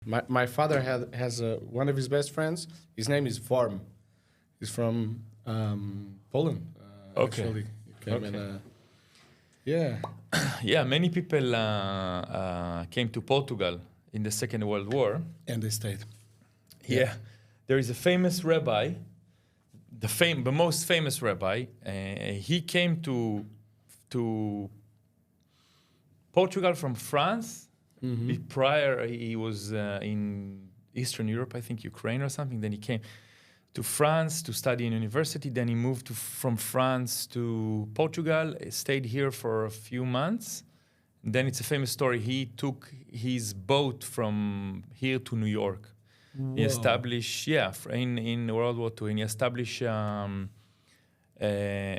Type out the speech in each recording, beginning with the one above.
My father has one of his best friends. His name is Vorm. He's from Poland. Okay. Actually, he came in. Yeah. Yeah, many people came to Portugal in the Second World War. And they stayed. Yeah. There is a famous rabbi, the most famous rabbi. He came to Portugal from France. Prior, he was in Eastern Europe, I think Ukraine or something. Then he came to France to study in university. Then he moved from France to Portugal, stayed here for a few months. Then it's a famous story. He took his boat from here to New York. Whoa. He established, in World War II, and he established a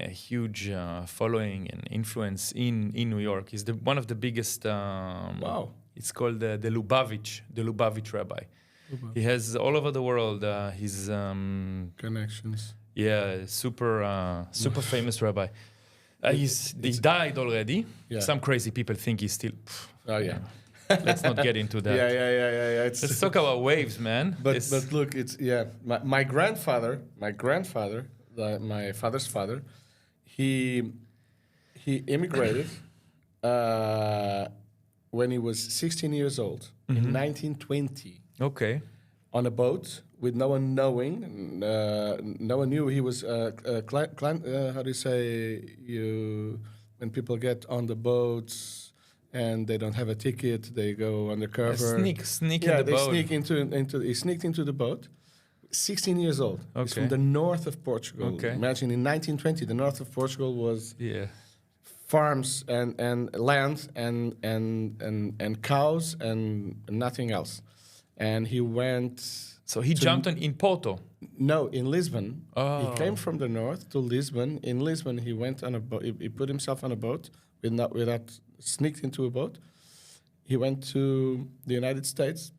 huge following and influence in New York. He's one of the biggest. Wow. It's called the Lubavitch rabbi. He has all over the world his connections. Yeah, super famous rabbi. He died already. Yeah. Some crazy people think he's still. Oh yeah. Let's not get into that. Yeah. Let's talk about waves, man. But look, it's my grandfather, my father's father, he immigrated when he was 16 years old in 1920. Okay. On a boat with no one knowing. No one knew he was. How do you say when people get on the boats and they don't have a ticket, they go undercover. Sneak in the boat. He sneaked into the boat. 16 years old. Okay. He's from the north of Portugal. Okay. Imagine in 1920, the north of Portugal was farms and land and cows and nothing else. And he went. So he jumped in Porto? No, in Lisbon. Oh. He came from the north to Lisbon. In Lisbon, he went on a boat. He put himself on a boat without sneaked into a boat. He went to the United States.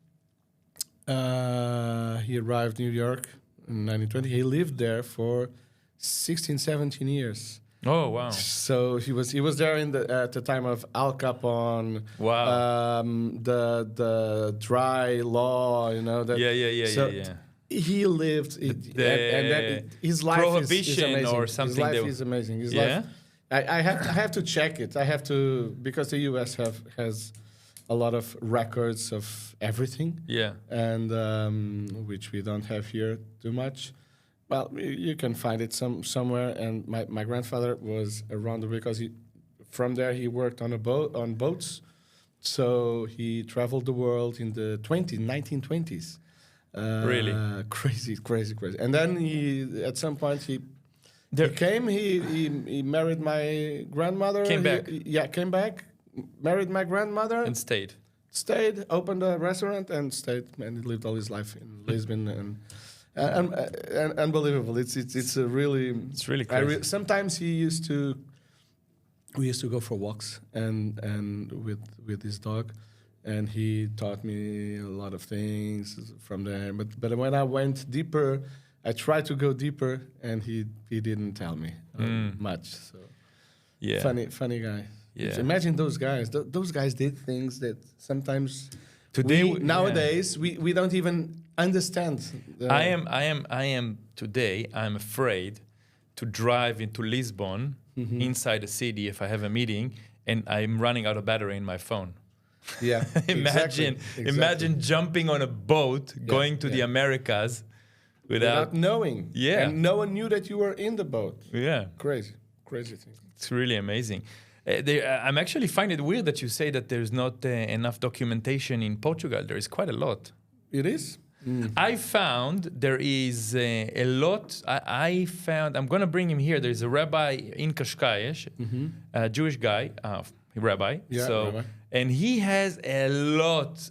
He arrived in New York in 1920. He lived there for 16, 17 years. Oh wow! So he was there at the time of Al Capone. Wow. The dry law, That, yeah. He lived his life prohibition is amazing. or something. His life is amazing. His life, I have to check it. I have to, because the U.S. has a lot of records of everything. Yeah. And which we don't have here too much. Well, you can find it somewhere. And my grandfather was around because from there he worked on boats. So he traveled the world in the 1920s. Really? Crazy. And then at some point he married my grandmother. Came back, married my grandmother. And stayed, opened a restaurant and stayed, and he lived all his life in Lisbon and unbelievable. It's really crazy. Sometimes we used to go for walks and with his dog, and he taught me a lot of things from there. But when I went deeper, I tried to go deeper, and he didn't tell me much. So funny guy. Yeah. Imagine those guys. Those guys did things that sometimes nowadays we don't even understand. I am today. I'm afraid to drive into Lisbon inside the city if I have a meeting and I'm running out of battery in my phone. Yeah. Imagine jumping on a boat going to the Americas without knowing. Yeah. And no one knew that you were in the boat. Yeah. Crazy thing. It's really amazing. I'm actually find it weird that you say that there's not enough documentation in Portugal. There is quite a lot. It is? I found there is a lot. I found, I'm going to bring him here. There's a rabbi in Cascais, a Jewish guy, rabbi. Yeah, rabbi. And he has a lot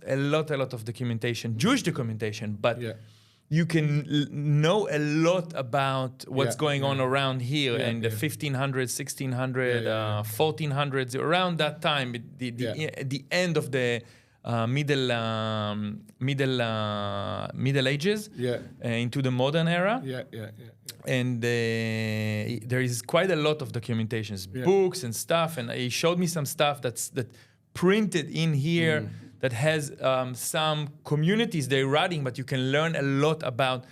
of documentation, Jewish documentation, but you can know a lot about what's going on around here in the 1500s, 1600s, 1400s, around that time, the end of the Middle Ages into the modern era. And there is quite a lot of documentations, books and stuff. And he showed me some stuff that printed in here that has some communities they're running, but you can learn a lot about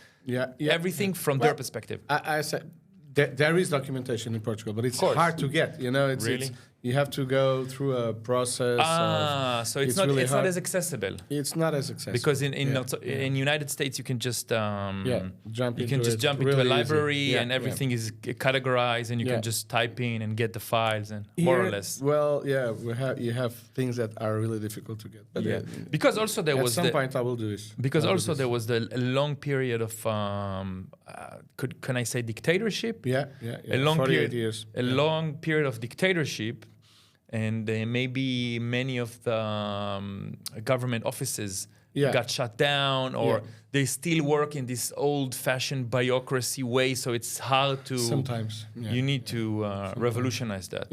everything from their perspective. I said there is documentation in Portugal, but it's hard to get. You know, it's you have to go through a process. So it's not as accessible. It's not as accessible because in United States you can just jump into a library and everything is categorized and you can just type in and get the files and more or less. Well, you have things that are really difficult to get. But because also there was at some point I will do this. Because also there was a long period of can I say dictatorship? A long 48 years. A long period of dictatorship. And maybe many of the government offices got shut down, or they still work in this old-fashioned bureaucracy way. So it's hard to. Sometimes you need to revolutionize that.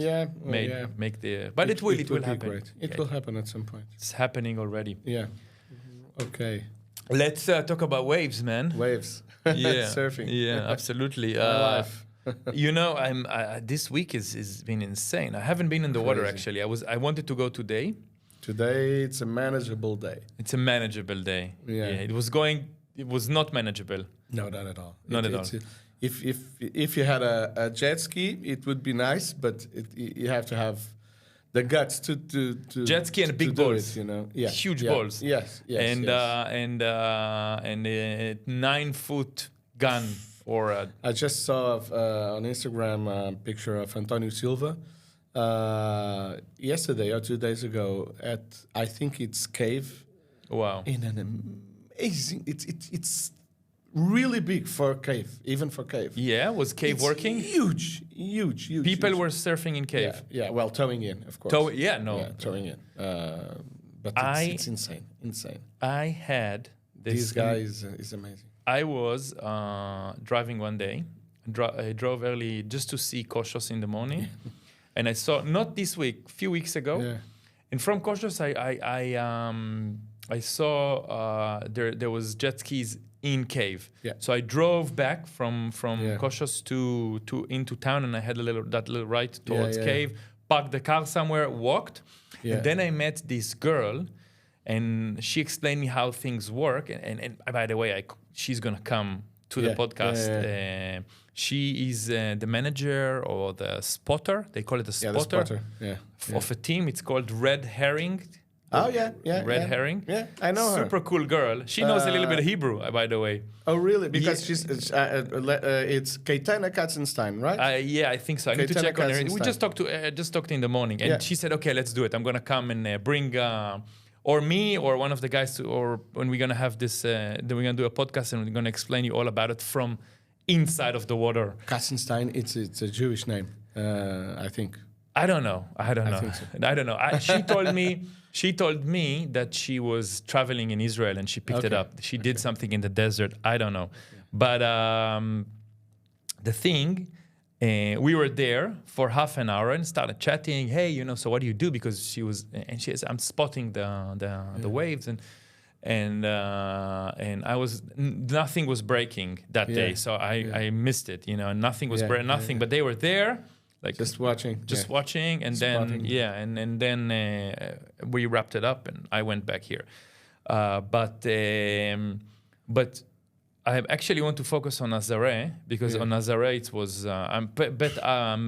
Make the. But it will happen. Great. It will happen at some point. It's happening already. Yeah. Okay. Let's talk about waves, man. Waves. Surfing. Yeah, absolutely. My life. You know, this week is been insane. I haven't been in the water actually. I wanted to go today. Today it's a manageable day. It's a manageable day. Yeah. It was not manageable. No, not at all. Not at all. If you had a jet ski, it would be nice, but you have to have the guts to jet ski and big balls. You know, huge balls. Yes. And a 9-foot gun. I just saw on Instagram a picture of Antonio Silva yesterday or 2 days ago at, I think it's Cave. Wow! In an amazing, it's really big for Cave, even for Cave. Yeah, was Cave working? Huge. People were surfing in Cave. Yeah. Well, towing in, of course. Towing in. But it's insane. I had this guy is amazing. I was driving one day. I drove early just to see Koshos in the morning, and I saw not this week, a few weeks ago. Yeah. And from Koshos, I saw there was jet skis in Cave. Yeah. So I drove back from Koshos to into town, and I had that little ride towards Cave. Parked the car somewhere, walked, and then I met this girl. And she explained me how things work. And by the way, she's going to come to the podcast. She is the manager or the spotter. They call it a spotter. The spotter. Of a team. It's called Red Herring. Oh, Red Herring. Yeah, I know her. Super cool girl. She knows a little bit of Hebrew, by the way. Oh, really? Because it's Keitana Katzenstein, right? I think so. I need to check on her. We just talked in the morning. And she said, okay, let's do it. I'm going to come and bring... or me or one of the guys, or when we're going to have this, then we're going to do a podcast and we're going to explain you all about it from inside of the water. Katzenstein, it's a Jewish name, I think. I don't know. I think so. I don't know. She told me that she was traveling in Israel and she picked it up. She did something in the desert. I don't know. Yeah. But the thing... we were there for half an hour and started chatting. Hey, so what do you do? Because she says, I'm spotting the waves and I was nothing was breaking that day, so I missed it. Nothing was nothing, but they were there, like just watching, and then and then we wrapped it up and I went back here, but. I actually want to focus on Nazaré because on Nazaré it was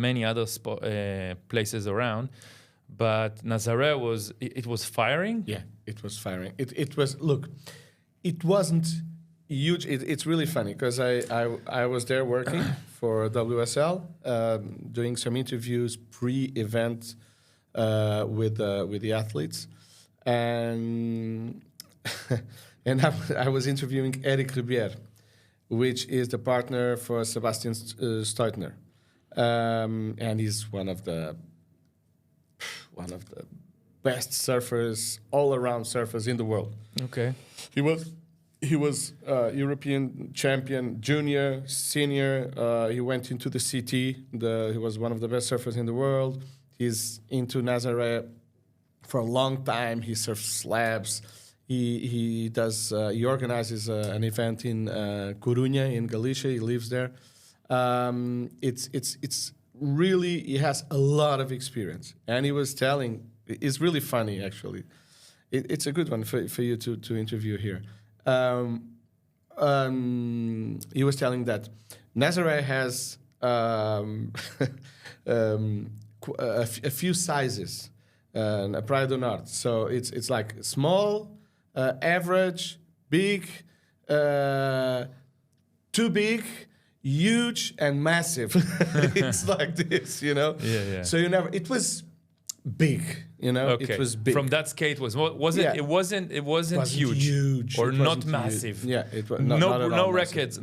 many other places around, but Nazaré was firing. Yeah, it was firing. It was it wasn't huge. It's really funny because I was there working for WSL, doing some interviews pre-event with the athletes, and. And I was interviewing Eric Ribier, which is the partner for Sebastian Steutner, and he's one of the best surfers, all-around surfers in the world. Okay, he was European champion, junior, senior. He went into the CT. He was one of the best surfers in the world. He's into Nazaré for a long time. He surfs slabs. He organizes an event in Coruña in Galicia. He lives there. It's really, he has a lot of experience. And he was telling, it's really funny actually. it's a good one for you to interview here. He was telling that Nazaré has a few sizes, a Praia do Norte. So it's like small, average, big, too big, huge, and massive. It's like this, you know. Yeah. So it was big, you know. Okay. It was big. From that scale, it was it? Yeah. It wasn't huge It or wasn't not huge. massive. Yeah, it was no records.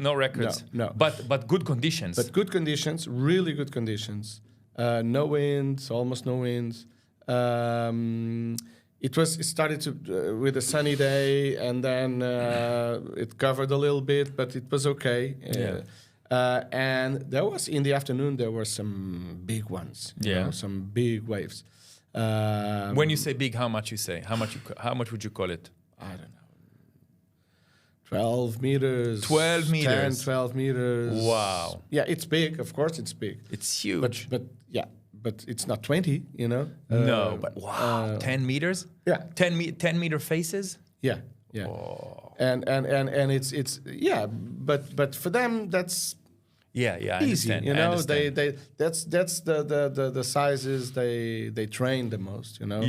No. But good conditions. But good conditions, really good conditions. No winds, almost no winds. It started with a sunny day, and then it covered a little bit, but it was okay. And in the afternoon there were some big ones. You know, some big waves. When you say big, how much you say? How much would you call it? I don't know. 12 meters. 12 meters. 10, 12 meters. Wow. Yeah, it's big. Of course, it's big. It's huge. But it's not 20, you know? No, but wow. 10 meters? Yeah. 10 meter faces? Yeah. Oh. And it's but for them that's I easy, understand. you know. They that's the sizes they train the most, you know.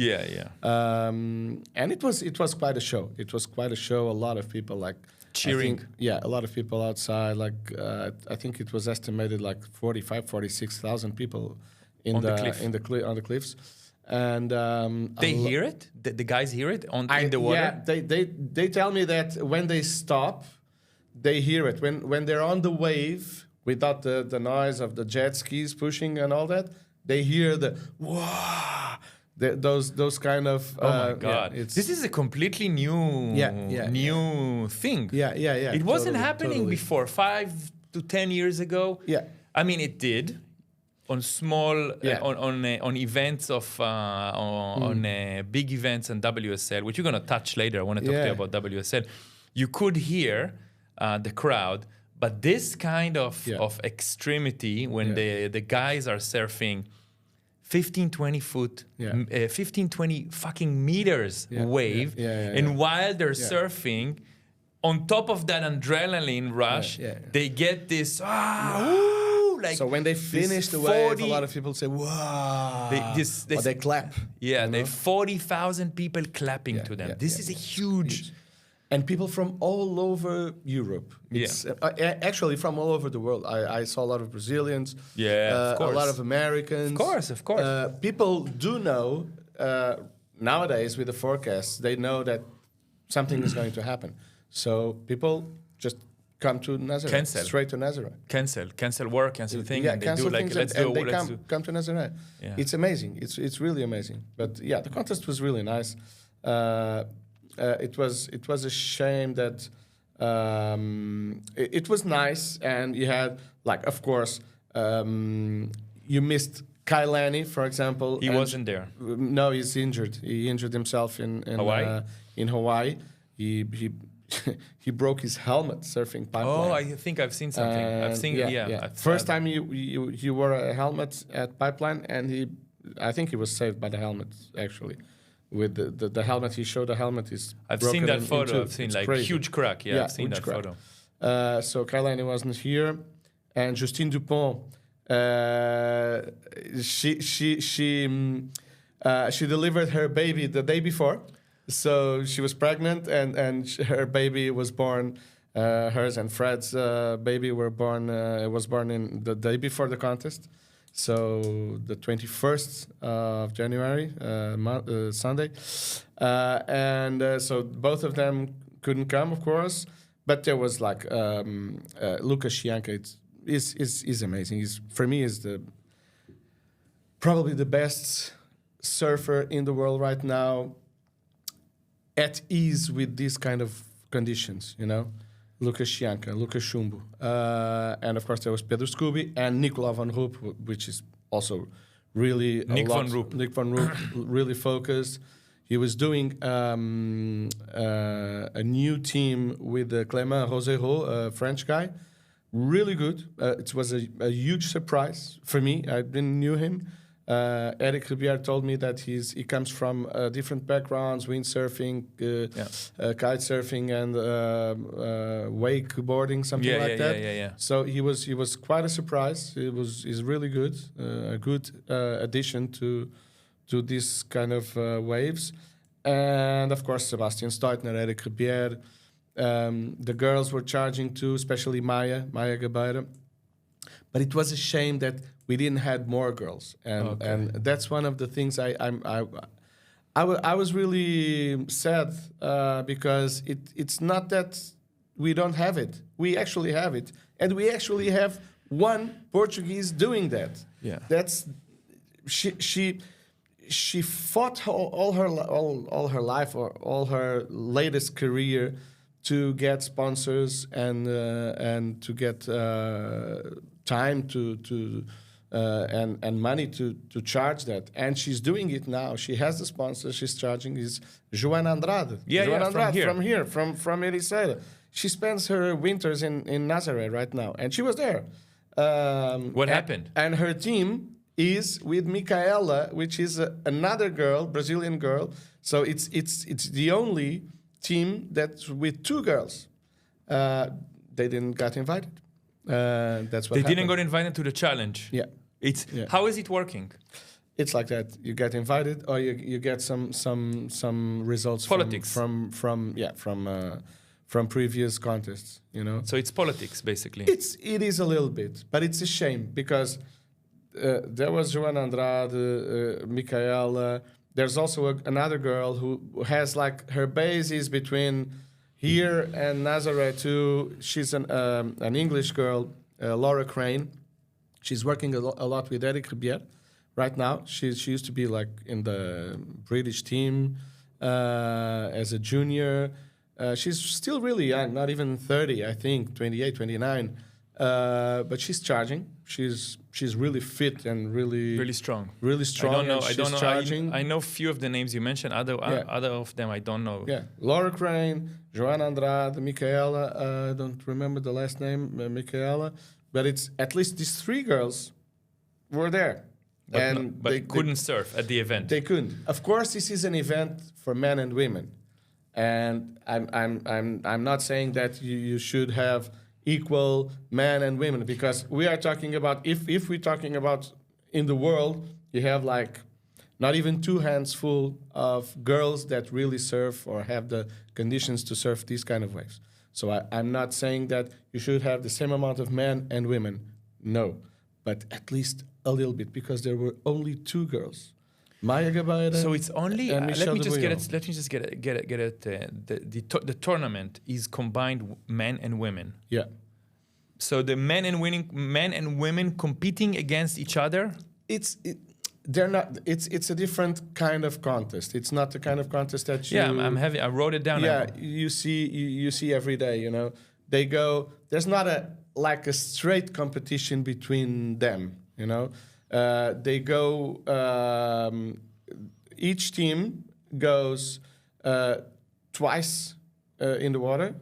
And it was quite a show. It was quite a show. A lot of people like cheering. A lot of people outside. Like I think it was estimated like 46,000 people on the cliffs. And they hear it. The guys hear it in the water. Yeah, they tell me that when they stop, they hear it. When they're on the wave, without the noise of the jet skis pushing and all that, they hear the wow, those kind of. Oh my God! This is a completely new thing. Yeah. It wasn't happening before 5 to 10 years ago. Yeah. I mean, it did. On small, on events on big events and WSL, which you're gonna touch later. I want to talk to you about WSL. You could hear the crowd, but this kind of extremity when the guys are surfing 15, 20 foot, 15, 20 fucking meters wave, and while they're surfing, on top of that adrenaline rush, they get this like, so when they finish the wave, a lot of people say, wow. They clap. Yeah, they 40,000 people clapping to them. This is a huge. And people from all over Europe. Actually, from all over the world. I saw a lot of Brazilians. Of course. A lot of Americans. Of course. People do know, nowadays with the forecasts, they know that something is going to happen. So people just come to Nazaré, straight to Nazaré. Cancel work, cancel things, and cancel they do things, let's and do. They come to Nazaré. Yeah. It's amazing. It's really amazing. But the contest was really nice. It was a shame that it was nice, and you had of course you missed Kailani, for example. He wasn't there. No, he's injured. He injured himself in Hawaii. In Hawaii, he broke his helmet surfing pipeline. Oh, I think I've seen something. I've seen, First time he wore a helmet at pipeline, and I think he was saved by the helmet, actually. With the helmet, he showed the helmet is I've broken seen that photo. I've seen crazy. Huge crack. I've seen that crack. photo. So Kailani wasn't here, and Justine Dupont, she delivered her baby the day before. So she was pregnant, and her baby was born. Hers and Fred's baby was born in the day before the contest. So the 21st of January, Sunday, and so both of them couldn't come, of course. But there was Lucas Chianca. Is amazing. For me is probably the best surfer in the world right now. At ease with these kind of conditions, you know. Lucas Chianca, Lucas Chumbo. And of course there was Pedro Scooby and Nicolas van Roop, which is also really Nick van Roop, really focused. He was doing a new team with Clément Rosero, a French guy. Really good. It was a huge surprise for me. I didn't knew him. Eric Ribier told me that he comes from different backgrounds: windsurfing, kite surfing, and wakeboarding, something like that. Yeah. So he was quite a surprise. He's really good, a good addition to this kind of waves. And of course, Sebastian Steutner, Eric Ribier. The girls were charging too, especially Maya Gabeira. But it was a shame that we didn't have more girls, and that's one of the things I was really sad because it's not that we don't have it. We actually have it, and we actually have one Portuguese doing that. Yeah, that's she fought all her life or all her latest career to get sponsors and to get time to and money to charge that, and she's doing it now. She has the sponsor. She's charging. Is Joana Andrade? Joana Andrade from Ericeira. She spends her winters in Nazaré right now, and she was there. What happened? And her team is with Micaela, which is another girl, Brazilian girl. So it's the only team that's with two girls. They didn't get invited. That's what they happened. didn't get invited to the challenge. Yeah. How is it working? It's like that. You get invited, or you get some results. Politics from previous contests. You know. So it's politics basically. It is a little bit, but it's a shame because there was Joana Andrade, Micaela. There's also another girl who has like her base is between here and Nazaré too. She's an English girl, Laura Crane. She's working a lot with Eric Ribier right now. She used to be like in the British team as a junior. She's still really young, not even 30, I think, 28, 29. But she's charging. She's really fit and really strong. Really strong. I don't know. Charging. I know few of the names you mentioned. Other of them I don't know. Yeah, Laura Crane, Joana Andrade, Micaela. I don't remember the last name, Micaela. But it's at least these three girls were there, but they couldn't surf at the event. They couldn't. Of course, this is an event for men and women, and I'm not saying that you should have equal men and women, because we are talking about if we're talking about in the world, you have like not even two hands full of girls that really surf or have the conditions to surf these kind of waves. So I'm not saying that you should have the same amount of men and women, no, but at least a little bit, because there were only two girls. Maya Gabeira. So it's only. Let me just get it. The tournament is combined men and women. Yeah. So the men and women competing against each other. They're not. It's a different kind of contest. It's not the kind of contest that you. Yeah, I wrote it down. Yeah, you see every day. You know, they go. There's not a straight competition between them. You know. They go. Each team goes twice in the water,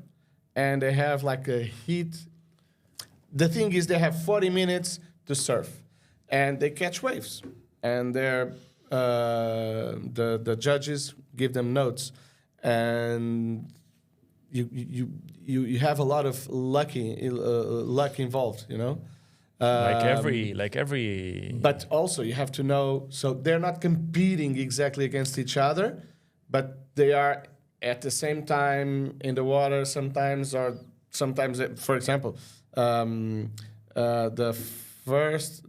and they have like a heat. The thing is, they have 40 minutes to surf, and they catch waves, and they're the judges give them notes, and you have a lot of luck involved. You know. Like every. But also you have to know, so they're not competing exactly against each other, but they are at the same time in the water sometimes, for example, the first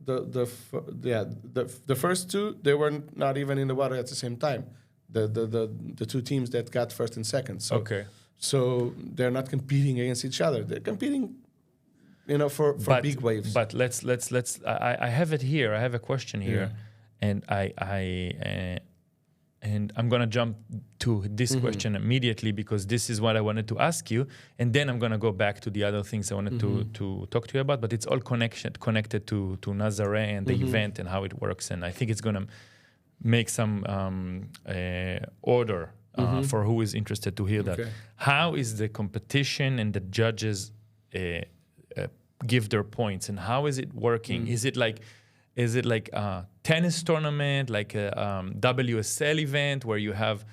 two, they were not even in the water at the same time. The two teams that got first and second. So, okay. So they're not competing against each other. They're competing. You know, for big waves. But let's. I have it here. I have a question here, and and I'm gonna jump to this question immediately, because this is what I wanted to ask you, and then I'm gonna go back to the other things I wanted to talk to you about. But it's all connected to Nazaré and the event and how it works, and I think it's gonna make some order for who is interested to hear that. How is the competition and the judges? Give their points, and how is it working? Is it like tennis tournament, like a WSL event where you have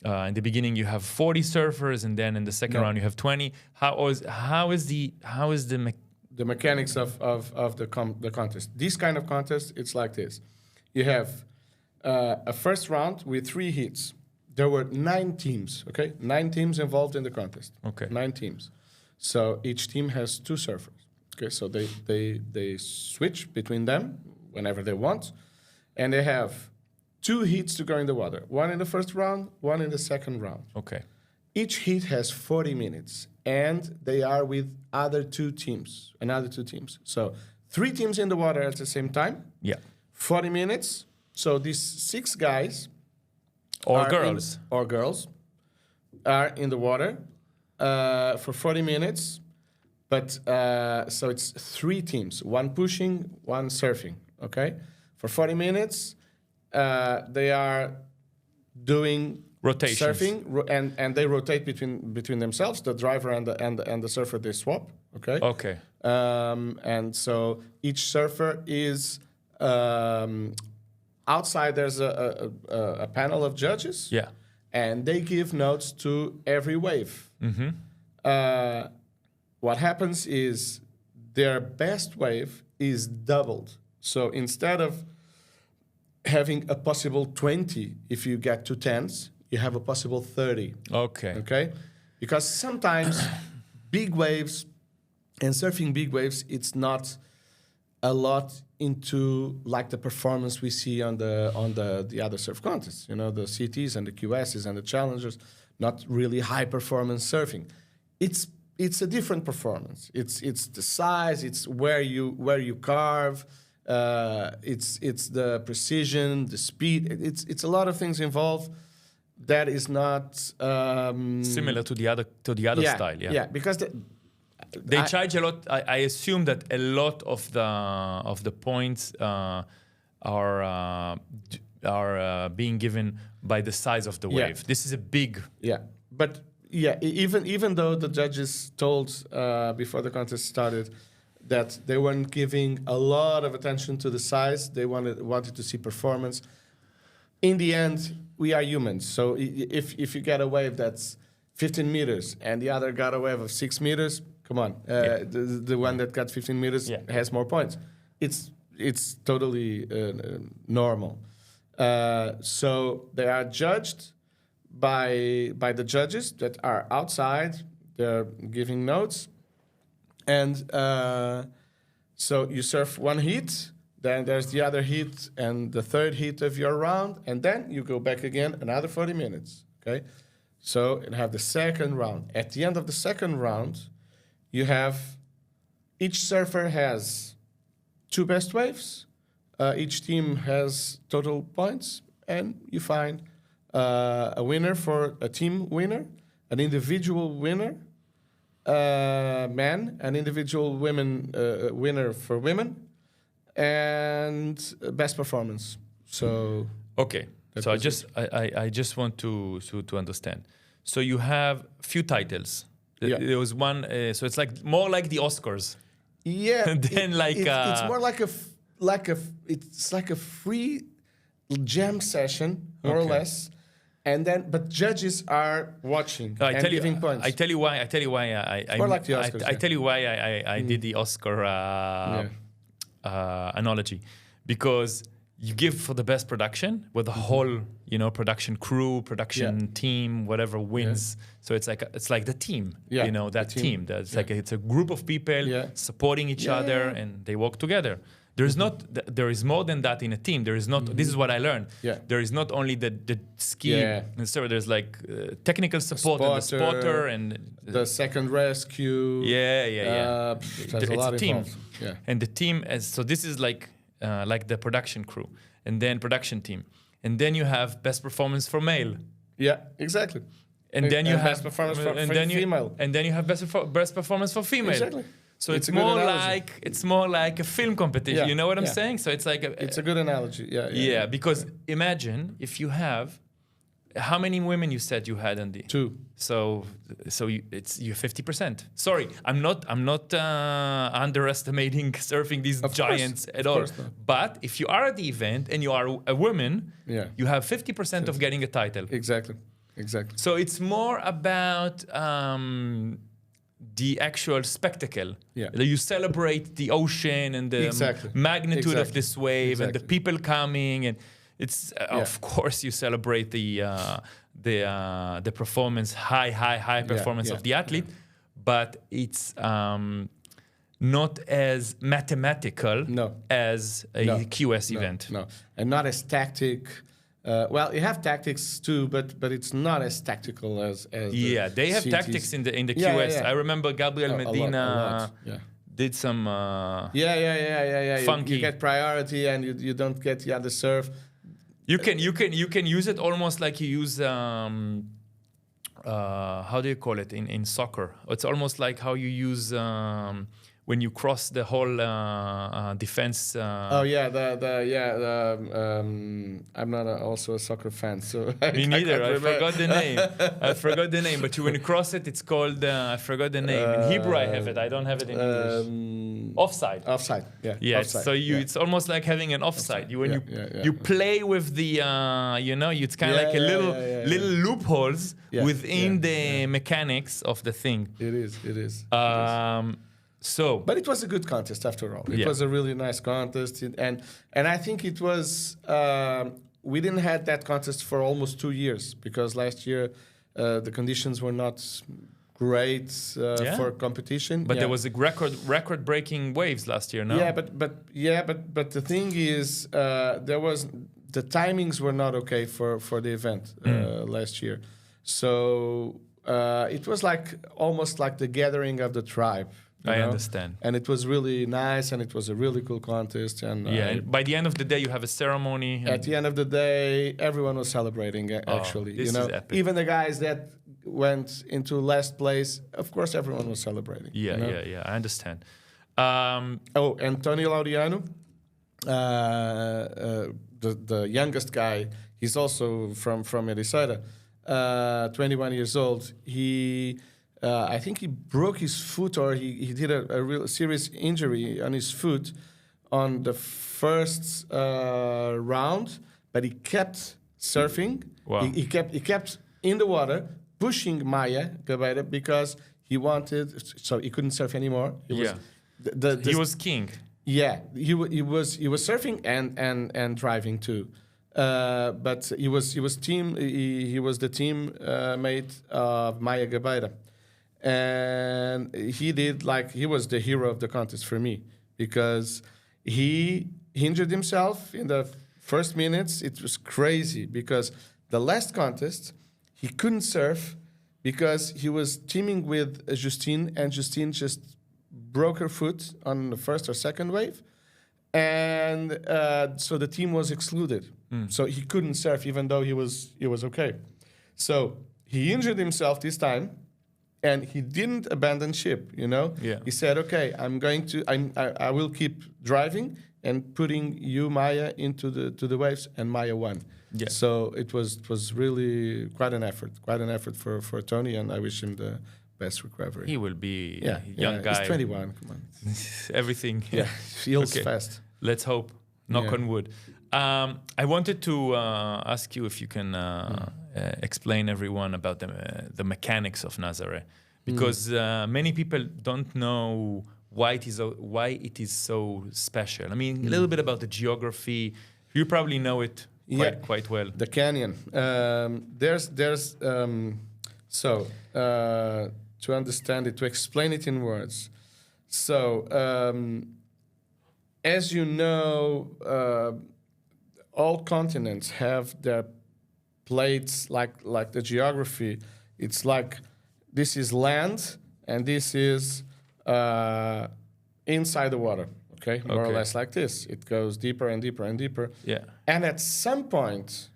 in the beginning you have 40 surfers, and then in the second round you have 20. How is the mechanics of the contest? This kind of contest, it's like this: you have a first round with 3 heats. There were 9 teams. Okay, 9 teams involved in the contest. Okay, 9 teams. So each team has 2 surfers. Okay, so they switch between them whenever they want, and they have 2 heats to go in the water. 1 in the first round, 1 in the second round. Okay. Each heat has 40 minutes, and they are with another 2 teams. So 3 teams in the water at the same time. Yeah. 40 minutes. So these 6 guys or girls are in the water for 40 minutes. But so it's 3 teams, 1 pushing, 1 surfing. Okay, for 40 minutes, they are doing rotations. Surfing, and they rotate between themselves. The driver and the surfer, they swap. Okay. Okay. And so each surfer is outside. There's a panel of judges. Yeah. And they give notes to every wave. Mm-hmm. What happens is their best wave is doubled. So instead of having a possible 20, if you get to 10s, you have a possible 30. Okay. Okay? Because sometimes big waves and surfing big waves, it's not a lot into like the performance we see on the other surf contests. You know, the CTs and the QSs and the challengers, not really high performance surfing. It's a different performance. It's the size. It's where you carve. It's the precision, the speed. It's a lot of things involved. That is not similar to the other style. Yeah. Yeah, because they charge a lot. I assume that a lot of the points are being given by the size of the wave. Yeah. This is a big. Yeah, but. Yeah, even though the judges told before the contest started that they weren't giving a lot of attention to the size, they wanted to see performance. In the end, we are humans. So if you get a wave that's 15 meters and the other got a wave of 6 meters, come on, the one that got 15 meters has more points. It's totally normal. So they are judged by the judges that are outside. They're giving notes, and so you surf 1 heat, then there's the other heat and the 3rd heat of your round, and then you go back again another 40 minutes. Okay, so you have the second round. At the end of the second round, you have each surfer has 2 best waves. Each team has total points, and you find a winner for a team winner, an individual winner, men, an individual winner for women, and best performance. So okay. So I just want to understand. So you have few titles. Yeah. There was one. So it's like more like the Oscars. Yeah. And then it's more like a free jam session, more or less. And then, but judges are watching and giving points. I tell you why. More like the Oscars, I tell you why I did the Oscar analogy, because you give for the best production with the whole, production crew, production team, whatever wins. Yeah. So it's like the team, that team. That's like it's a group of people supporting each other, and they work together. There is more than that in a team. There is not. This is what I learned. Yeah. There is not only the ski. And so there's like technical support and the spotter and the second rescue. It's a team. Involved. Yeah. And the team so this is like the production crew, and then production team, and then you have best performance for male. Yeah, exactly. And then you have best performance for female. And then you have best performance for female. Exactly. So it's more like a film competition. Yeah. You know what I'm saying? So it's like it's a good analogy. Yeah, because imagine if you have how many women you said you had on the 2. So you're 50%. Sorry, I'm not underestimating surfing these giants at all. But if you are at the event and you are a woman, you have 50% of getting a title. Exactly. So it's more about the actual spectacle. You celebrate the ocean and the magnitude of this wave and the people coming, and it's of course you celebrate the performance, high performance of the athlete, but it's not as mathematical as a QS event. No, and not as tactic. Well, you have tactics too, but it's not as tactical as they have CTs. tactics in the QS. I remember Gabriel Medina a lot. did some funky. You get priority and you don't get the serve. You can use it almost like you use how do you call it in soccer? It's almost like how you use when you cross the whole defense. I'm not also a soccer fan, so me neither. I forgot the name. But when you cross it, it's called I forgot the name. In Hebrew, I have it. I don't have it in English. Offside. Offside. Yeah. Yeah. Offside. So it's almost like having an offside. You play with the it's kind of like a little loopholes within the mechanics of the thing. It is. But it was a good contest after all. It was a really nice contest, and I think it was. We didn't have that contest for almost 2 years because last year the conditions were not great for competition. But there was a record-breaking waves last year, no? But the thing is, the timings were not okay for the event last year, so it was almost like the gathering of the tribe. I understand. And it was really nice, and it was a really cool contest. And and by the end of the day, you have a ceremony. At the end of the day, everyone was celebrating. Actually, even the guys that went into last place, of course, everyone was celebrating. I understand. And Tony Laureano, the youngest guy, he's also from Ericeira, 21 years old. I think he broke his foot, or he did a real serious injury on his foot on the first round, but he kept surfing. Wow. He kept in the water, pushing Maya Gabeira because he wanted, so he couldn't surf anymore. He was king. Yeah, he was surfing and driving too. But he was the teammate of Maya Gabeira. And he was the hero of the contest for me because he injured himself in the first minutes. It was crazy because the last contest, he couldn't surf because he was teaming with Justine, and Justine just broke her foot on the first or second wave. And so the team was excluded. So he couldn't surf even though he was okay. So he injured himself this time. And he didn't abandon ship, He said, "Okay, I will keep driving and putting you, Maya, into the waves." And Maya won. Yeah. So it was really quite an effort for Tony, and I wish him the best recovery. He will be a young guy. He's 21. Come on. Everything. Yeah, heals fast. Let's hope. Knock on wood. I wanted to ask you if you can explain everyone about the mechanics of Nazare, because many people don't know why it is so special. I mean, a little bit about the geography. You probably know it quite well. The canyon. To understand it, to explain it in words. So, as you know, all continents have their plates like the geography. It's like this is land and this is inside the water. Okay, more or less like this. It goes deeper and deeper and deeper. Yeah. And at some point,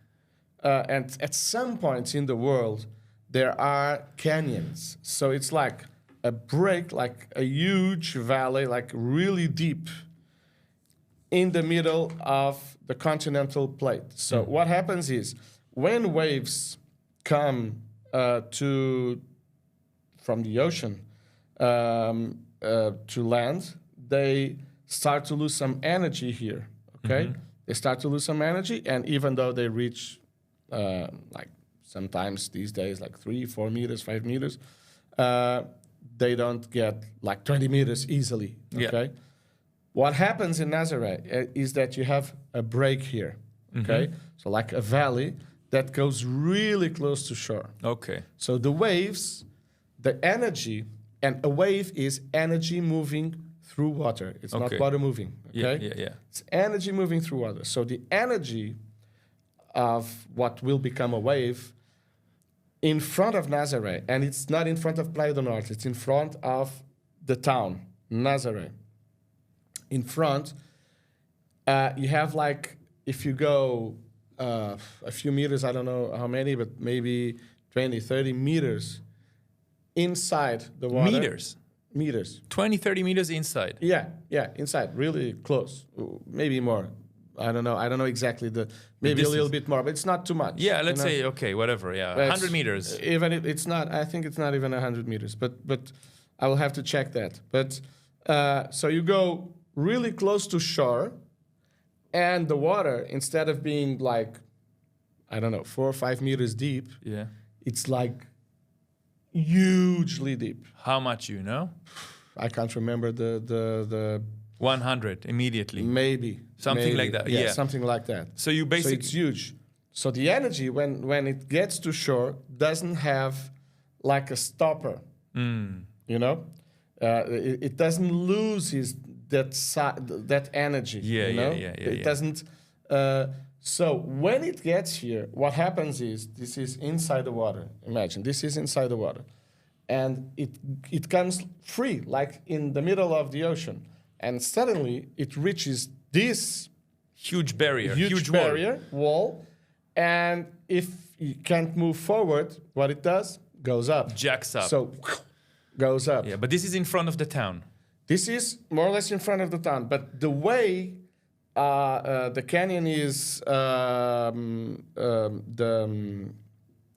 in the world, there are canyons. So it's like a break, like a huge valley, like really deep in the middle of the continental plate. So what happens is when waves come from the ocean to land, they start to lose some energy here. Okay, they start to lose some energy, and even though they reach like sometimes these days like 3, 4 meters, 5 meters, they don't get like 20 meters easily. Okay, yeah. What happens in Nazaré is that you have a break here. Okay, so like a valley that goes really close to shore. Okay, so the waves, the energy, and a wave is energy moving through water. It's not water moving. Okay, yeah. It's energy moving through water. So the energy of what will become a wave in front of Nazaré, and it's not in front of Playa do Norte, it's in front of the town, Nazaré. In front, you have like, if you go a few meters, I don't know how many, but maybe 20, 30 meters inside the water. Meters. 20, 30 meters inside. Yeah, inside, really close, maybe more. I don't know exactly maybe a little bit more, but it's not too much. Yeah, let's say, okay, whatever, yeah, 100 meters. Even it's not, I think it's not even 100 meters, but I will have to check that. But so you go really close to shore, and the water, instead of being like, I don't know, 4 or 5 meters deep, it's like hugely deep. How much, you know? I can't remember the 100 immediately. Maybe. Something like that. Yeah, something like that. So you basically... So it's huge. So the energy, when it gets to shore, doesn't have like a stopper. You know? It doesn't lose that energy. Yeah, you know? It doesn't... So when it gets here, what happens is, this is inside the water. Imagine, this is inside the water. And it comes free, like in the middle of the ocean. And suddenly it reaches this huge barrier, huge barrier wall. And if you can't move forward, what it does, goes up. Jacks up. So goes up. Yeah, but this is in front of the town. This is more or less in front of the town. But the way the canyon is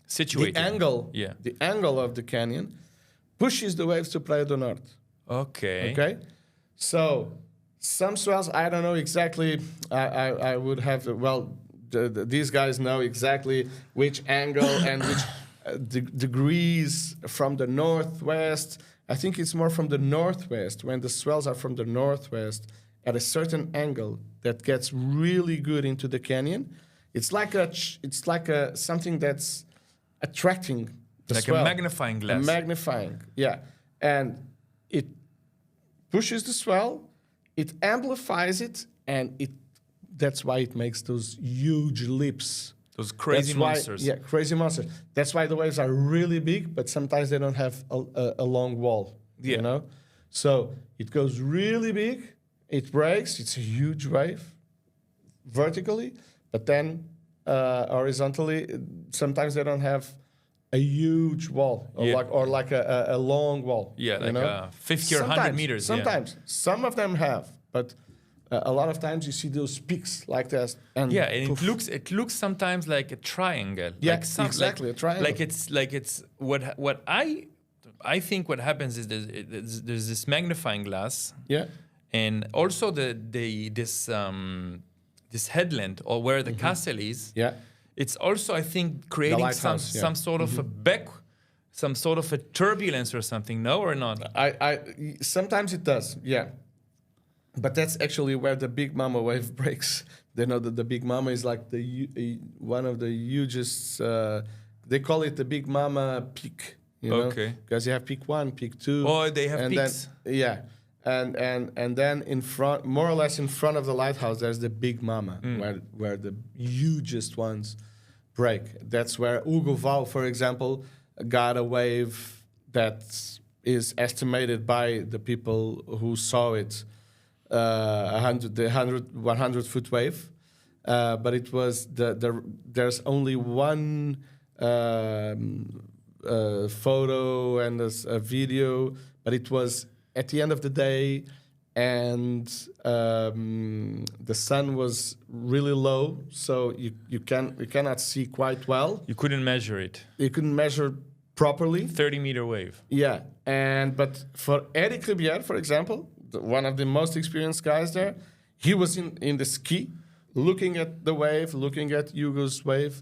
situated. The angle of the canyon pushes the waves to Playa do Norte. Okay. So some swells, I don't know exactly. I would have these guys know exactly which angle and which degrees from the northwest. I think it's more from the northwest, when the swells are from the northwest at a certain angle that gets really good into the canyon. It's like something that's attracting the swell. Like a magnifying glass. Yeah. And it pushes the swell, it amplifies it, and that's why it makes those huge leaps. Those crazy monsters. Yeah, crazy monsters. That's why the waves are really big, but sometimes they don't have a long wall. Yeah. You know? So it goes really big, it breaks, it's a huge wave, vertically, but then horizontally, sometimes they don't have a huge wall, or like a long wall. Yeah, like 50 or 100 meters. Sometimes. Some of them have, but a lot of times you see those peaks like this. And it looks sometimes like a triangle. Yeah, like exactly, a triangle. Like it's what I think what happens is there's this magnifying glass. Yeah. And also this headland, or where the castle is. Yeah. It's also, I think, creating some sort of some sort of a turbulence or something. No, or not? Sometimes it does. Yeah. But that's actually where the Big Mama wave breaks. They know that the Big Mama is like one of the hugest. They call it the Big Mama peak. You know? Okay. Because you have peak 1, peak 2. Oh, they have peaks. And then in front, more or less in front of the lighthouse, there's the Big Mama, where the hugest ones break. That's where Hugo Val, for example, got a wave that is estimated by the people who saw it, 100 foot wave, but it was there's only one photo and a video, but it was, at the end of the day, and the sun was really low, so you cannot see quite well. You couldn't measure it. You couldn't measure properly. 30-meter wave. Yeah, but for Eric Ribier, for example, one of the most experienced guys there, he was in the ski, looking at the wave, looking at Hugo's wave,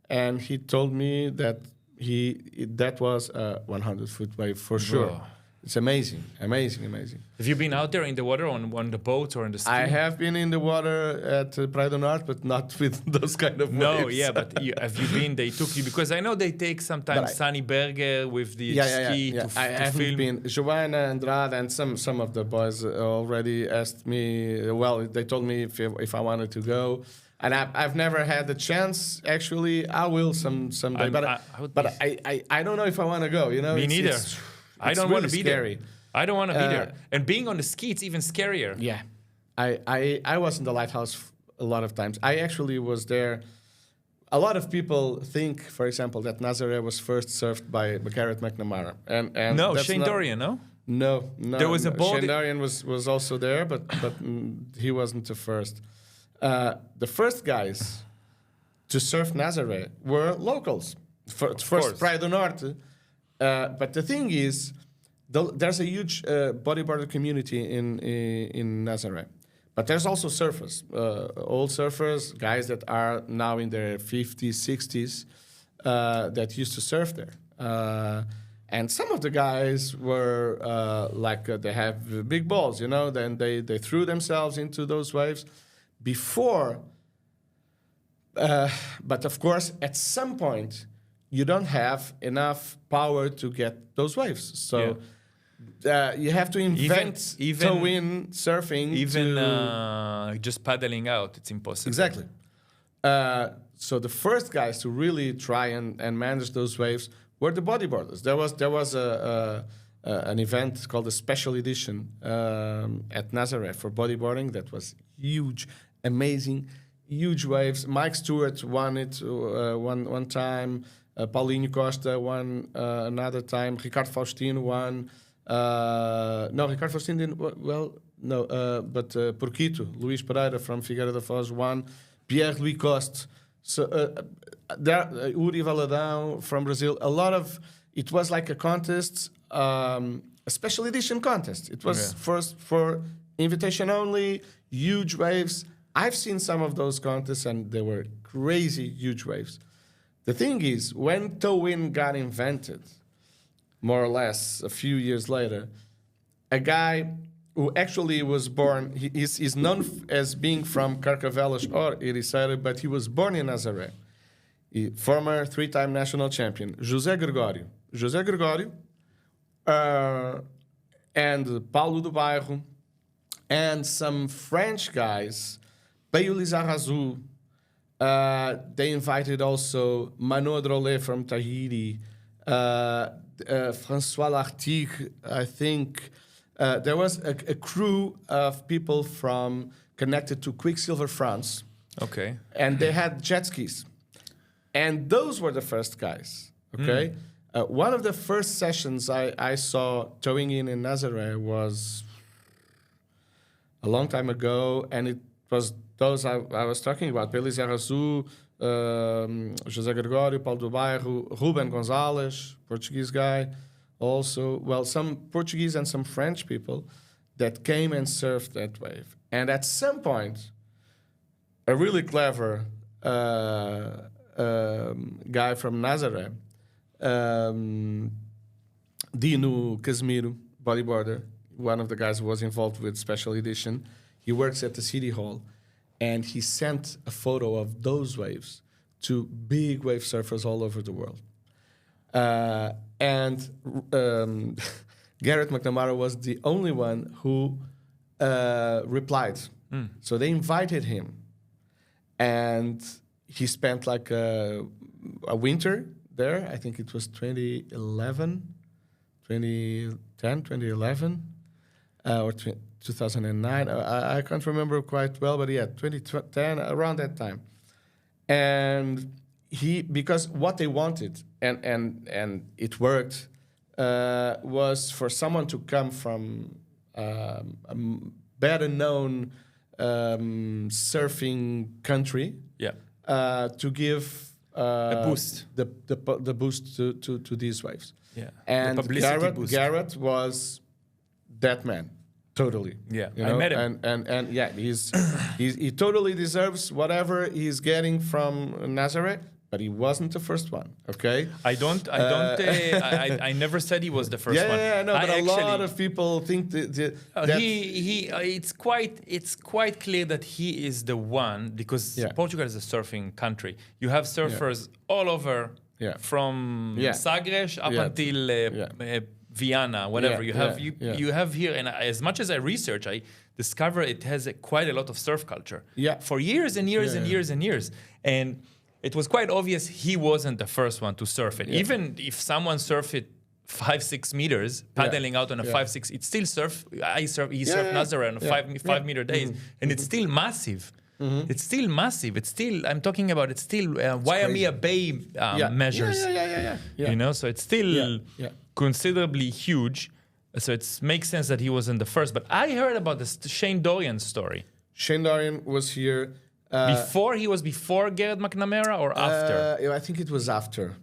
and he told me that that was a 100-foot wave for sure. Whoa. It's amazing. Have you been out there in the water on the boat or on the ski? I have been in the water at Praia do Norte, but not with those kind of waves. No, yeah, but have you been? They took you because I know they take sometimes Sunny Berger with the ski to I haven't film. been. Joanna, Andrade, and some of the boys already asked me. Well, they told me if I wanted to go, and I've never had the chance. Actually, I will someday. But I don't know if I want to go. You know, me neither. I don't want to be scary. there. I don't want to be there. And being on the ski, it's even scarier. Yeah. I was in the lighthouse a lot of times. I actually was there. A lot of people think, for example, that Nazaré was first surfed by Garrett McNamara. And no, Shane Dorian, no? No. There was a boat. Shane Dorian was also there, but he wasn't the first. The first guys to surf Nazaré were locals. First, Praia do Norte. But the thing is, there's a huge bodyboarder community in Nazaré. But there's also surfers, old surfers, guys that are now in their 50s, 60s, that used to surf there. And some of the guys were they have big balls, you know, then they threw themselves into those waves before. But of course, at some point, you don't have enough power to get those waves. So you have to invent toe-in surfing. Even just paddling out, it's impossible. Exactly. So the first guys to really try and manage those waves were the bodyboarders. There was an event called the Special Edition at Nazaré for bodyboarding that was huge, amazing, huge waves. Mike Stewart won it one time. Paulinho Costa won another time. Ricardo Faustino won. No, Ricardo Faustino didn't. But Porquito, Luís Pedreira from Figueira da Foz won. Pierre-Louis Coste. So Uri Valadão from Brazil. It was like a contest, a special edition contest. It was first for invitation only, huge waves. I've seen some of those contests and they were crazy, huge waves. The thing is, when toe-in got invented, more or less a few years later, a guy who actually was born, he's known as being from Carcavelos or Ericeira, but he was born in Nazaré. Former 3-time national champion, José Gregório. José Gregório and Paulo do Bairro and some French guys, Peio Lizarrazu. They invited also Mano Drolé from Tahiti, François Lartigue, I think. There was a crew of people connected to Quicksilver France. Okay. And they had jet skis. And those were the first guys, okay? One of the first sessions I saw towing in Nazaré was a long time ago, and it was those I was talking about, Pelis Arrazu, José Gregório, Paulo do Bairro, Ruben Gonzalez, Portuguese guy, also, some Portuguese and some French people that came and surfed that wave. And at some point, a really clever guy from Nazaré, Dino Casimiro, bodyboarder, one of the guys who was involved with Special Edition, he works at the City Hall, and he sent a photo of those waves to big wave surfers all over the world. And Garrett McNamara was the only one who replied. So they invited him, and he spent like a winter there. I think it was 2011, 2010, 2011, or 2009. I can't remember quite well, but yeah, 2010, around that time. And because what they wanted, and it worked, was for someone to come from better known surfing country. Yeah. To give a boost, the boost to these waves. Yeah. And Garrett was that man, totally. Yeah, you know? I met him. And yeah, he totally deserves whatever he's getting from Nazareth. But he wasn't the first one, okay? I never said he was the first one. Yeah, no, but a lot of people think that it's quite clear that he is the one, because Portugal is a surfing country. You have surfers all over, from Sagres up until Vienna, whatever. You have here, and as much as I research, I discover it has quite a lot of surf culture. Yeah. For years and years and years and years. And it was quite obvious he wasn't the first one to surf it. Yeah. Even if someone surfed it 5-6 meters, paddling out on a 5-6, it's still surf. He surfed Nazareth on a 5 meter days, and it's still massive. Mm-hmm. It's still massive. It's still, I'm talking about, it's still Waimea Bay measures. You know, so it's still considerably huge. So it makes sense that he wasn't the first. But I heard about the Shane Dorian story. Shane Dorian was here. Before Garrett McNamara or after? I think it was after.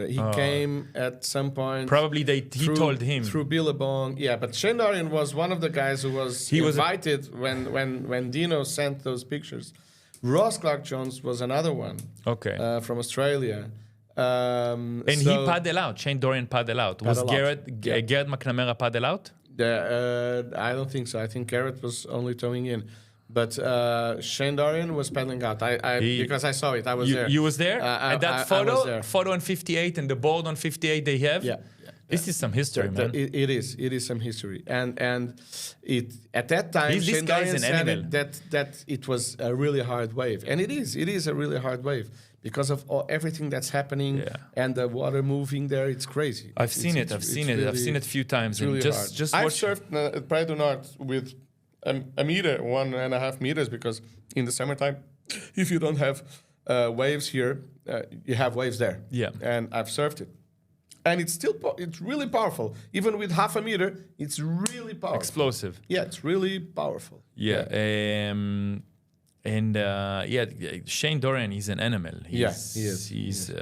He came at some point. Probably he told him. Through Billabong. Yeah, but Shane Dorian was one of the guys who was invited when Dino sent those pictures. Ross Clark-Jones was another one. Okay. From Australia. He paddled out. Shane Dorian paddled out. Was Garrett McNamara paddle out? I don't think so. I think Garrett was only towing in. But Shane Dorian was paddling out. Because I saw it. I was there. You was there? And that photo on 58 and the board on 58 they have? Yeah. This is some history, man. It is some history. And it at that time, Shane Dorian said that it was a really hard wave. And it is a really hard wave. Because of everything that's happening and the water moving there, it's crazy. I've seen it a few times. Really just I've surfed at Praia do Norte with a meter, 1.5 meters, because in the summertime, if you don't have waves here, you have waves there. Yeah. And I've surfed it. And it's really powerful. Even with 0.5 meter, it's really powerful. Explosive. Yeah, it's really powerful. Yeah. Shane Dorian is an animal. He is.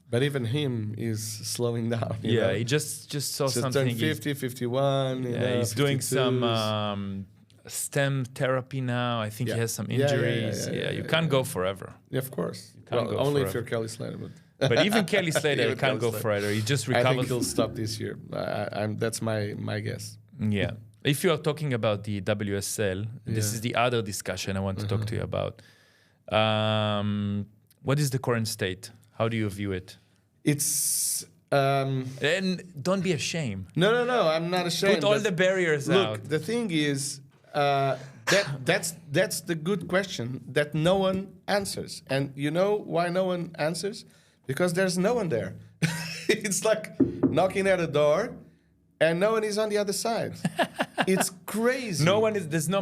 But even him is slowing down. You know? He just saw something. 50, 51. He's doing some stem therapy now. I think he has some injuries. You can't go forever. Yeah, of course. Only if you're Kelly Slater. But even Kelly Slater can't go forever. He just recovered. I think he'll stop this year. That's my guess. Yeah. If you are talking about the WSL, this is the other discussion I want to talk to you about. What is the current state? How do you view it? It's... and don't be ashamed. No, I'm not ashamed. Put all the barriers out. Look, the thing is, that's the good question that no one answers. And you know why no one answers? Because there's no one there. It's like knocking at a door and no one is on the other side. It's crazy. No one is. There's no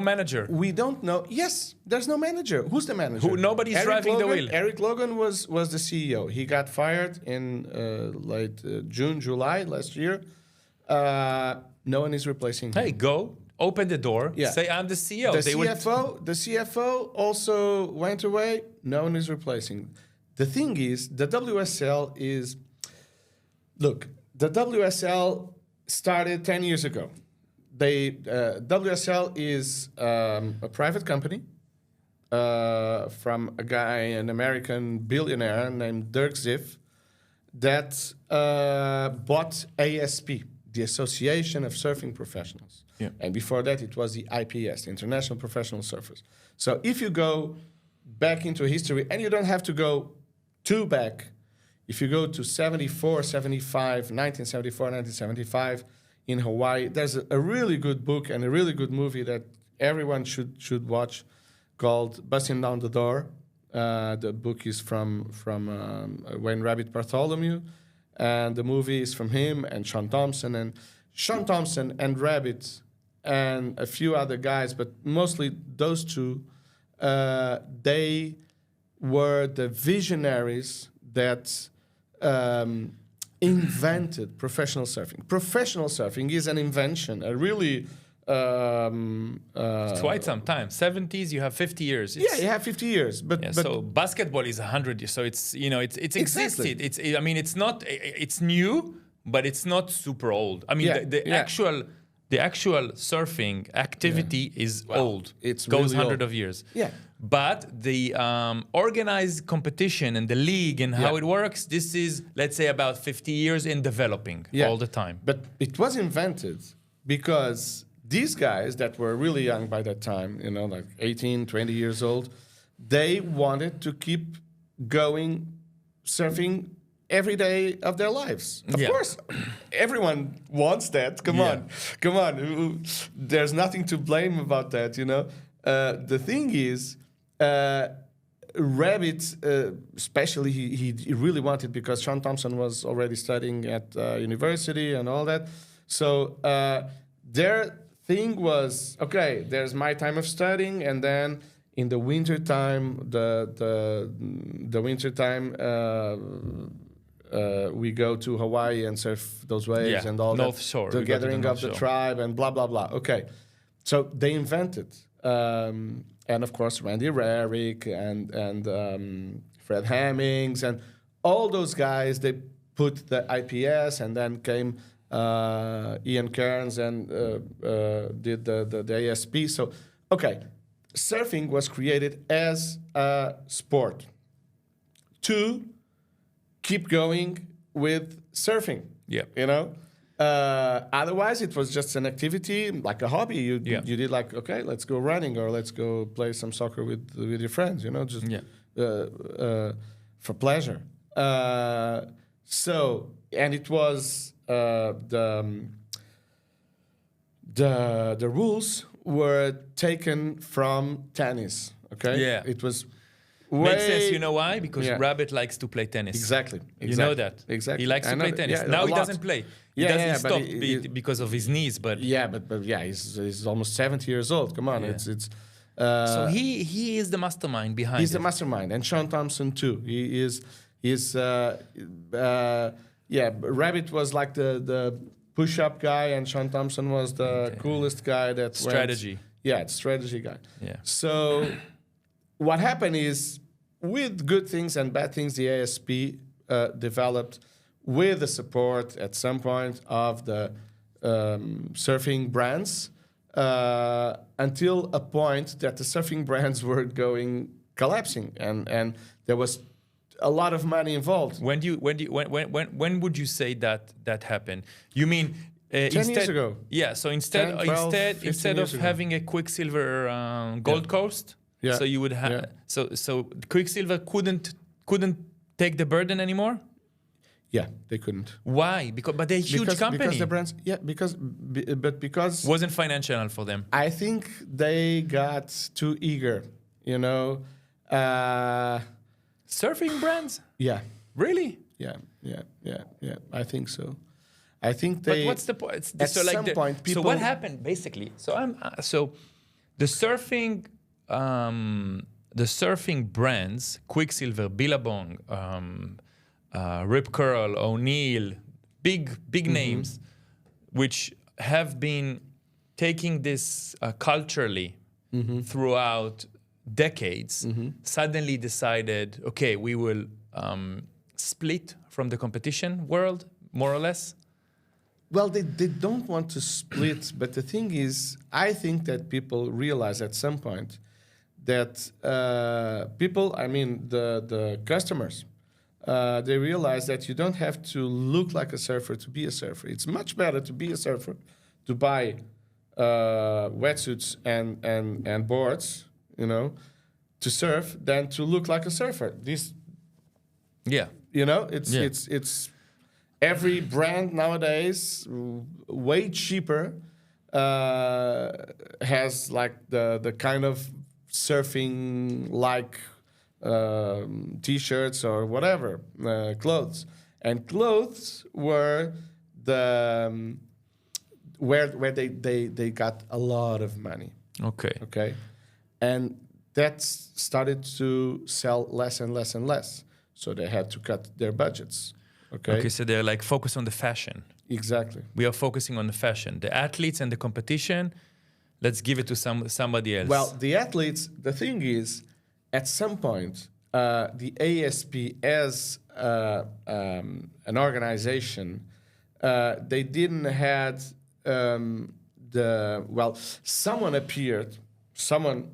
manager. We don't know. Yes, there's no manager. Who's the manager? Nobody's driving the wheel. Eric Logan was the CEO. He got fired in June, July last year. No one is replacing him. Hey, go open the door. Yeah. Say I'm the CEO. The CFO also went away. No one is replacing. The thing is, the WSL is. Look, the WSL started 10 years ago. WSL is a private company from a guy, an American billionaire named Dirk Ziff, that bought ASP, the Association of Surfing Professionals. Yeah. And before that, it was the IPS, the International Professional Surfers. So if you go back into history, and you don't have to go too back, if you go to 74, 75, 1974, 1975, in Hawaii, there's a really good book and a really good movie that everyone should watch called Busting Down the Door. The book is from Wayne Rabbit Bartholomew, and the movie is from him and Sean Thompson. And Sean Thompson and Rabbit and a few other guys, but mostly those two, they were the visionaries that invented professional surfing. Professional surfing is an invention, a really... it's quite some time. 70s, you have 50 years. Yeah, you have 50 years. But so basketball is 100 years. So it's, you know, it's existed. Exactly. I mean, it's not, it's new, but it's not super old. I mean, the actual surfing activity is old. It goes really hundred old. of years. Yeah. But the organized competition and the league and how it works, this is, let's say, about 50 years in developing all the time. But it was invented because these guys that were really young by that time, you know, like 18, 20 years old, they wanted to keep going surfing every day of their lives. Of course, everyone wants that. Come on. There's nothing to blame about that, you know. The thing is, Rabbit, especially, he really wanted, because Sean Thompson was already studying at university and all that. So their thing was, okay, there's my time of studying, and then in the winter time, the winter time, we go to Hawaii and surf those waves and all North that. Shore. The gathering of the tribe and blah blah blah. Okay, so they invented, and of course Randy Rarick and Fred Hemmings and all those guys. They put the IPS, and then came Ian Cairns and did the ASP. So, okay, surfing was created as a sport to keep going with surfing. Yeah, you know. Otherwise, it was just an activity, like a hobby. You did like, okay, let's go running, or let's go play some soccer with your friends. You know, just for pleasure. So, and it was. The rules were taken from tennis. Okay. Yeah. It was. Makes sense. You know why? Because Rabbit likes to play tennis. Exactly. You know that. Exactly. He likes to play tennis. Yeah, now he doesn't play. He stopped because of his knees. But he's almost 70 years old. Come on, it's. So he is the mastermind behind. He's the mastermind, and Sean Thompson too. He is. Rabbit was like the push-up guy, and Sean Thompson was the coolest guy. That strategy. Strategy guy. Yeah. So what happened is, with good things and bad things, the ASP developed with the support at some point of the surfing brands until a point that the surfing brands were collapsing, and there was a lot of money involved. When would you say that happened? You mean 10 years ago? Yeah. So instead of having a Quicksilver Gold Coast, so you would have so Quicksilver couldn't take the burden anymore. Yeah, they couldn't. Why? But they're a huge company. Because the brands, because wasn't financial for them. I think they got too eager. You know. Surfing brands? Yeah. Really? Yeah. I think so. I think they. But what's the point? At some point, people. So what happened basically? So the surfing brands, Quicksilver, Billabong, Rip Curl, O'Neill, big names, which have been taking this culturally throughout decades, suddenly decided, okay, we will split from the competition world, more or less? Well, they don't want to split, but the thing is, I think that people realize at some point that the customers, they realize that you don't have to look like a surfer to be a surfer. It's much better to be a surfer, to buy wetsuits and boards, you know, to surf, than to look like a surfer. It's every brand nowadays, way cheaper, has like the kind of surfing like T-shirts or whatever, clothes, and clothes were where they got a lot of money. Okay, and that started to sell less and less and less. So they had to cut their budgets. Okay, so they're like focused on the fashion. exactly. We are focusing on the fashion. The athletes and the competition, let's give it to somebody else. Well, the athletes, the thing is, at some point, the ASP as an organization, they didn't had someone appeared, someone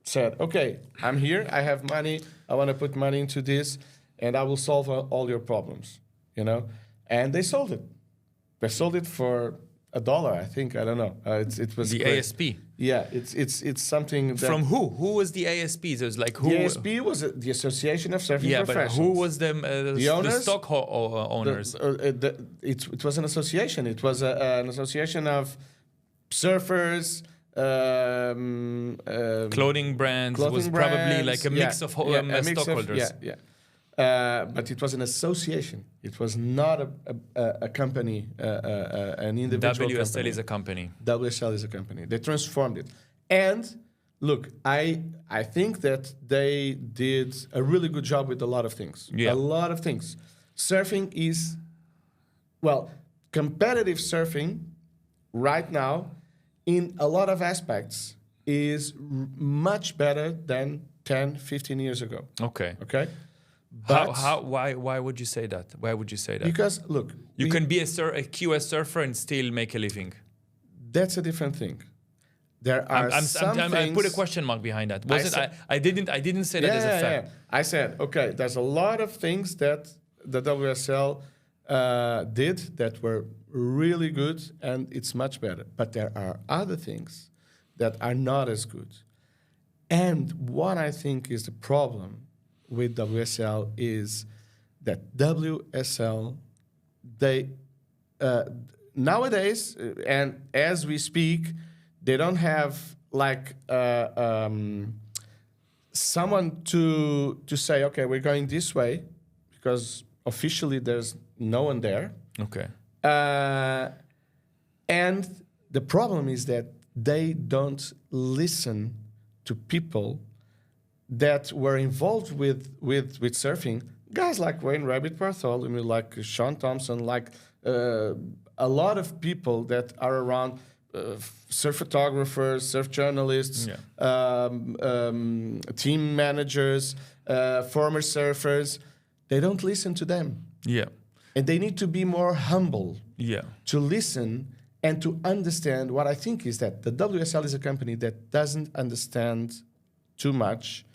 said, okay, I'm here, I have money, I want to put money into this, and I will solve all your problems, you know? And they sold it. They sold it for $1, I think. I don't know. It was the great. ASP. Yeah, it's something that From who? Who was the ASP? So it's like who? the ASP was the Association of Surfing Professionals. But who was the owners? The stock owners? It was an association. It was an association of surfers. Clothing brands was probably like a mix of stockholders. But it was an association. It was not a company, an individual WSL company. is a company. WSL is a company. They transformed it. And look, I think that they did a really good job with a lot of things. Yeah. A lot of things. Surfing is, competitive surfing right now in a lot of aspects is much better than 10, 15 years ago. Okay. But why would you say that? Why would you say that? Because, look... You can be a QS surfer and still make a living. That's a different thing. There are some things... I put a question mark behind that. I didn't say that as a fact. I said, okay, there's a lot of things that the WSL did that were really good, and it's much better. But there are other things that are not as good. And what I think is the problem with WSL is that WSL, they nowadays, and as we speak, they don't have like someone to say, okay, we're going this way, because officially there's no one there. Okay. And the problem is that they don't listen to people that were involved with surfing. Guys like Wayne Rabbit Bartholomew, like Sean Thompson, like a lot of people that are around, surf photographers, surf journalists, team managers, former surfers. They don't listen to them. Yeah. And they need to be more humble to listen and to understand. What I think is that the WSL is a company that doesn't understand too much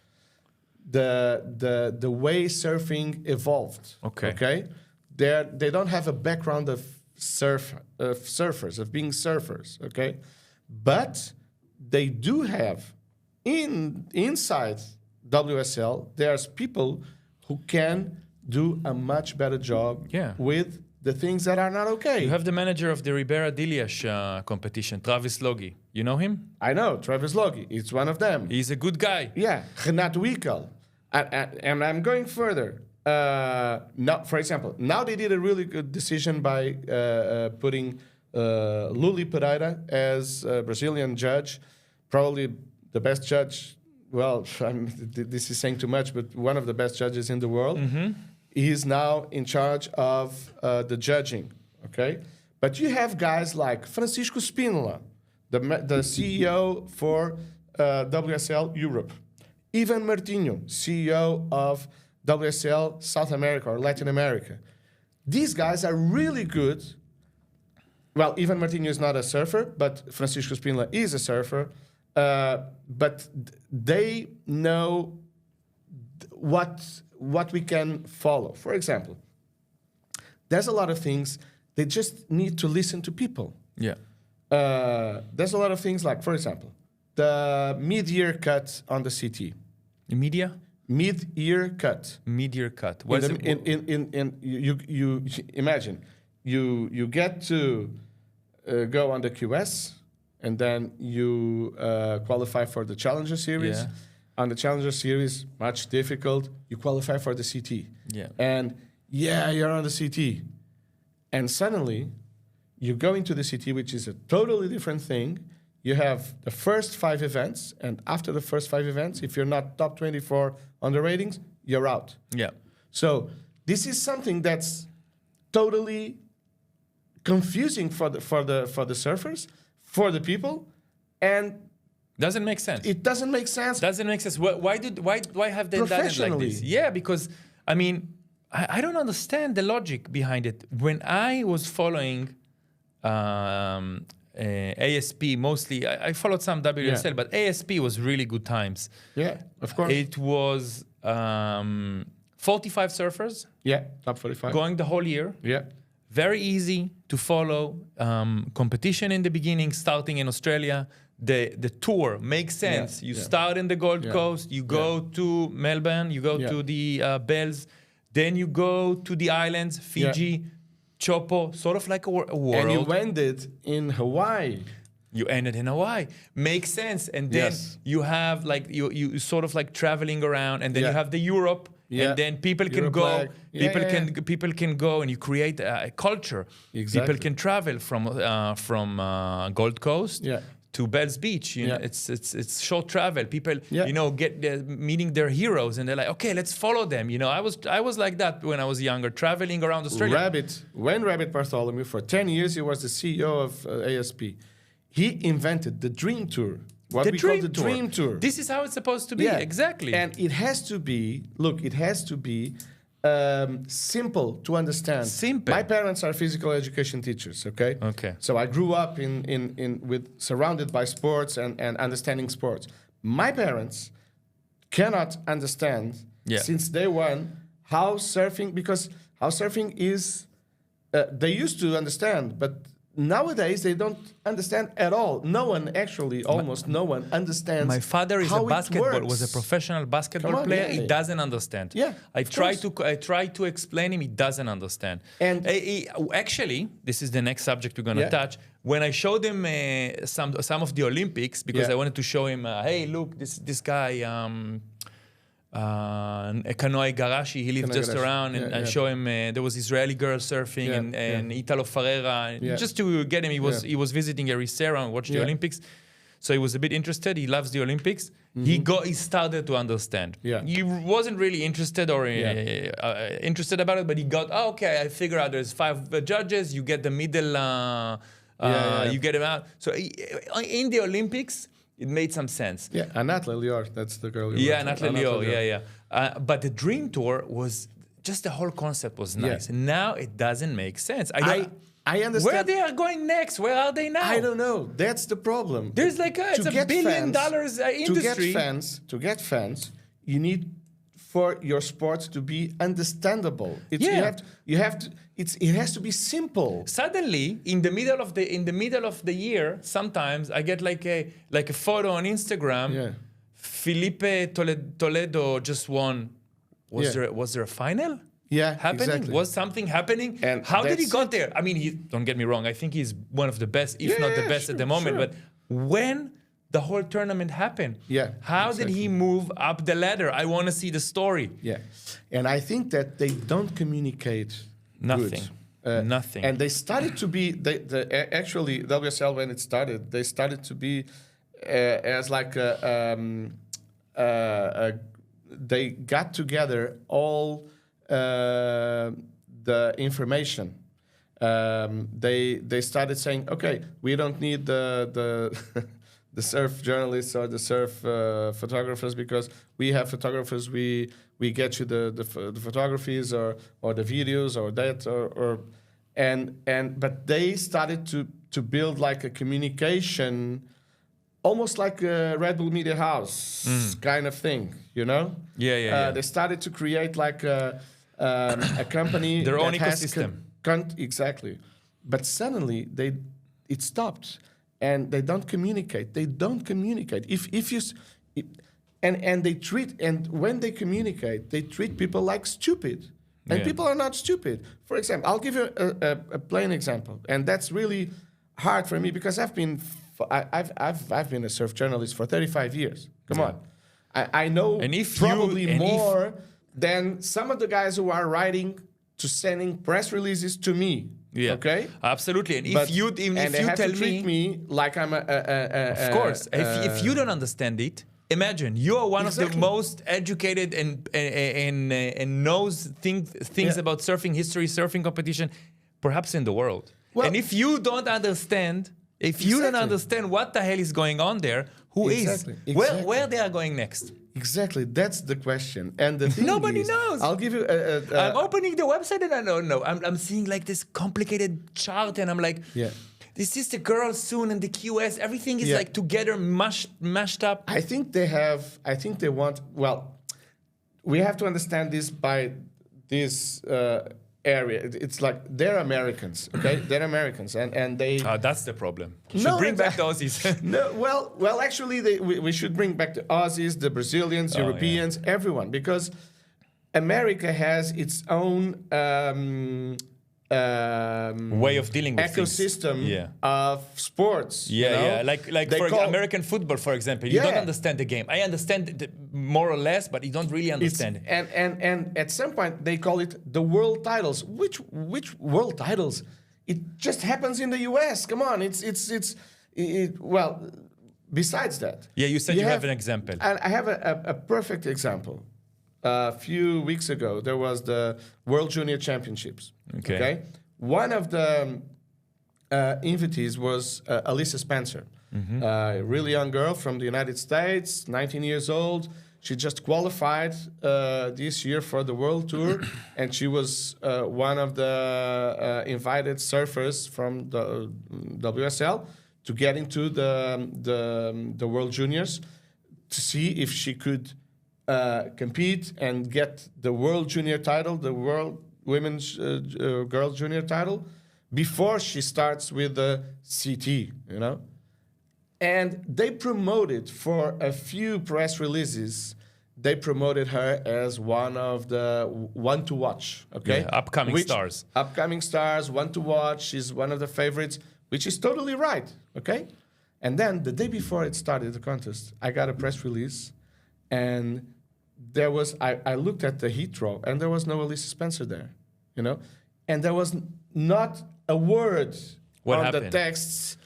the way surfing evolved. Okay? They don't have a background of surfers, of being surfers, okay? But they do have, inside WSL, there's people who can do a much better job with the things that are not okay. You have the manager of the Ribera Diliash competition, Travis Logie. You know him? I know, Travis Logie. It's one of them. He's a good guy. Yeah, Renato Wickel. And I'm going further. Now, for example, now they did a really good decision by putting Luli Pedreira as a Brazilian judge, probably the best judge. Well, this is saying too much, but one of the best judges in the world. Mm-hmm. He is now in charge of the judging, okay? But you have guys like Francisco Spinola, the CEO for WSL Europe. Ivan Martinho, CEO of WSL South America or Latin America. These guys are really good. Well, Ivan Martinho is not a surfer, but Francisco Spinola is a surfer. But they know what we can follow. For example, there's a lot of things, they just need to listen to people. Yeah. There's a lot of things like, for example, the mid-year cut on the CT. Media? Mid-year cut. Mid-year cut. You imagine, you get to go on the QS, and then you qualify for the Challenger Series. Yeah. On the Challenger Series, much difficult. You qualify for the CT. Yeah. And you're on the CT. And suddenly, you go into the CT, which is a totally different thing. You have the first 5 events, and after the first 5 events, if you're not top 24 on the ratings, you're out. Yeah. So this is something that's totally confusing for the surfers, for the people, and doesn't make sense. It doesn't make sense. Doesn't make sense. Why have they done it like this? Yeah, because I mean, I don't understand the logic behind it. When I was following ASP mostly, I followed some WSL, but ASP was really good times. Yeah, of course. It was 45 surfers. Yeah, top 45. Going the whole year. Yeah. Very easy to follow. Competition in the beginning, starting in Australia. The tour makes sense. You start in the Gold Coast, you go to Melbourne, you go to the Bells, then you go to the islands, Fiji, Chopo, sort of like a world. And you ended in Hawaii. You ended in Hawaii. Makes sense. And then you have like, you sort of like traveling around, and then you have the Europe. And then people can go. People can go, and you create a culture. Exactly. People can travel from Gold Coast to Bells Beach. You know, it's short travel. People, you know, get meeting their heroes, and they're like, okay, let's follow them. You know, I was like that when I was younger, traveling around Australia. Rabbit Bartholomew, for 10 years, he was the CEO of ASP. He invented the Dream Tour. What we call the Dream Tour. This is how it's supposed to be. Exactly. And it has to be, simple to understand. Simple. My parents are physical education teachers, okay? Okay. So I grew up surrounded by sports and understanding sports. My parents cannot understand since day one how surfing is, they used to understand, but nowadays, they don't understand at all. No one, actually, almost no one understands. My father is was a professional basketball player. He doesn't understand. Yeah, I try to explain him. He doesn't understand. And actually, this is the next subject we're going to touch. When I showed him some of the Olympics, because I wanted to show him, hey, look, this guy. Kanoe Garashi, he lived just around, and I show him there was Israeli girl surfing and Italo Ferreira, just to get him. He was visiting Ericeira and watched the Olympics, so he was a bit interested. He loves the Olympics. He started to understand. He wasn't really interested or interested about it, but he got okay. I figure out there's 5 judges. You get the middle. You get him out. So in the Olympics, it made some sense. Yeah, Anat Lelior, that's the girl. Anat Lelior, but the Dream Tour was just the whole concept was nice. And now it doesn't make sense. I understand. Where they are going next? Where are they now? I don't know. That's the problem. There's like it's $1 billion industry. To get fans, you need for your sport to be understandable. It has to be simple. Suddenly, in the middle of the year, sometimes I get like a photo on Instagram. Felipe Toledo just won. Was there a final? Happening? Exactly. Was something happening? And how did he got there? I mean, don't get me wrong. I think he's one of the best, if not the best at the moment. But when the whole tournament happened, how did he move up the ladder? I want to see the story. And I think that they don't communicate nothing. Nothing. And they started to be, actually, WSL, when it started, they started to be as like they got together all the information. They started saying, okay, we don't need the the surf journalists or the surf photographers, because we have photographers. We get you the photographies or the videos or that but they started to build like a communication, almost like a Red Bull Media House kind of thing, you know? They started to create like a company, their own ecosystem. Exactly, but suddenly it stopped. And they don't communicate. When they communicate, they treat people like stupid. And people are not stupid. For example, I'll give you a plain example, and that's really hard for me because I've been a surf journalist for 35 years. Come on, I know probably more than some of the guys who are sending press releases to me. Okay. Absolutely. And if you tell me like I'm of course, if you don't understand it, Imagine you are one of the most educated and knows things about surfing history, surfing competition, perhaps in the world. Well, and if you don't understand, don't understand what the hell is going on there, who is? Where they are going next? Exactly, that's the question. And the thing nobody knows. I'll give you. I'm opening the website and I don't know. I'm seeing like this complicated chart, and I'm like, this is the girl soon in the QS. Everything is like together, mashed up. I think they want. Well, we have to understand this by this area. It's like they're Americans, okay? They're Americans, and they. That's the problem. You should bring back the Aussies. No, well, actually, we should bring back the Aussies, the Brazilians, Europeans, everyone, because America has its own. Way of dealing with ecosystem of sports. Like for American football, for example, you don't understand the game. I understand more or less, but you don't really understand it. And at some point they call it the world titles. Which world titles? It just happens in the US. Come on, well. Besides that, you said you have an example. And I have a perfect example. A few weeks ago, there was the World Junior Championships. Okay. One of the invitees was Alyssa Spencer, a really young girl from the United States, 19 years old. She just qualified this year for the World Tour, and she was one of the invited surfers from the WSL to get into the World Juniors to see if she could compete and get the World Junior title, the World Women's Girls Junior title, before she starts with the CT, And they promoted for a few press releases, they promoted her as one to watch, okay? Upcoming stars. Upcoming stars, one to watch. She's one of the favorites, which is totally right, okay? And then the day before it started, the contest, I got a press release, and there was, I looked at the heat draw, and there was no Alyssa Spencer there, And there was not a word on the texts.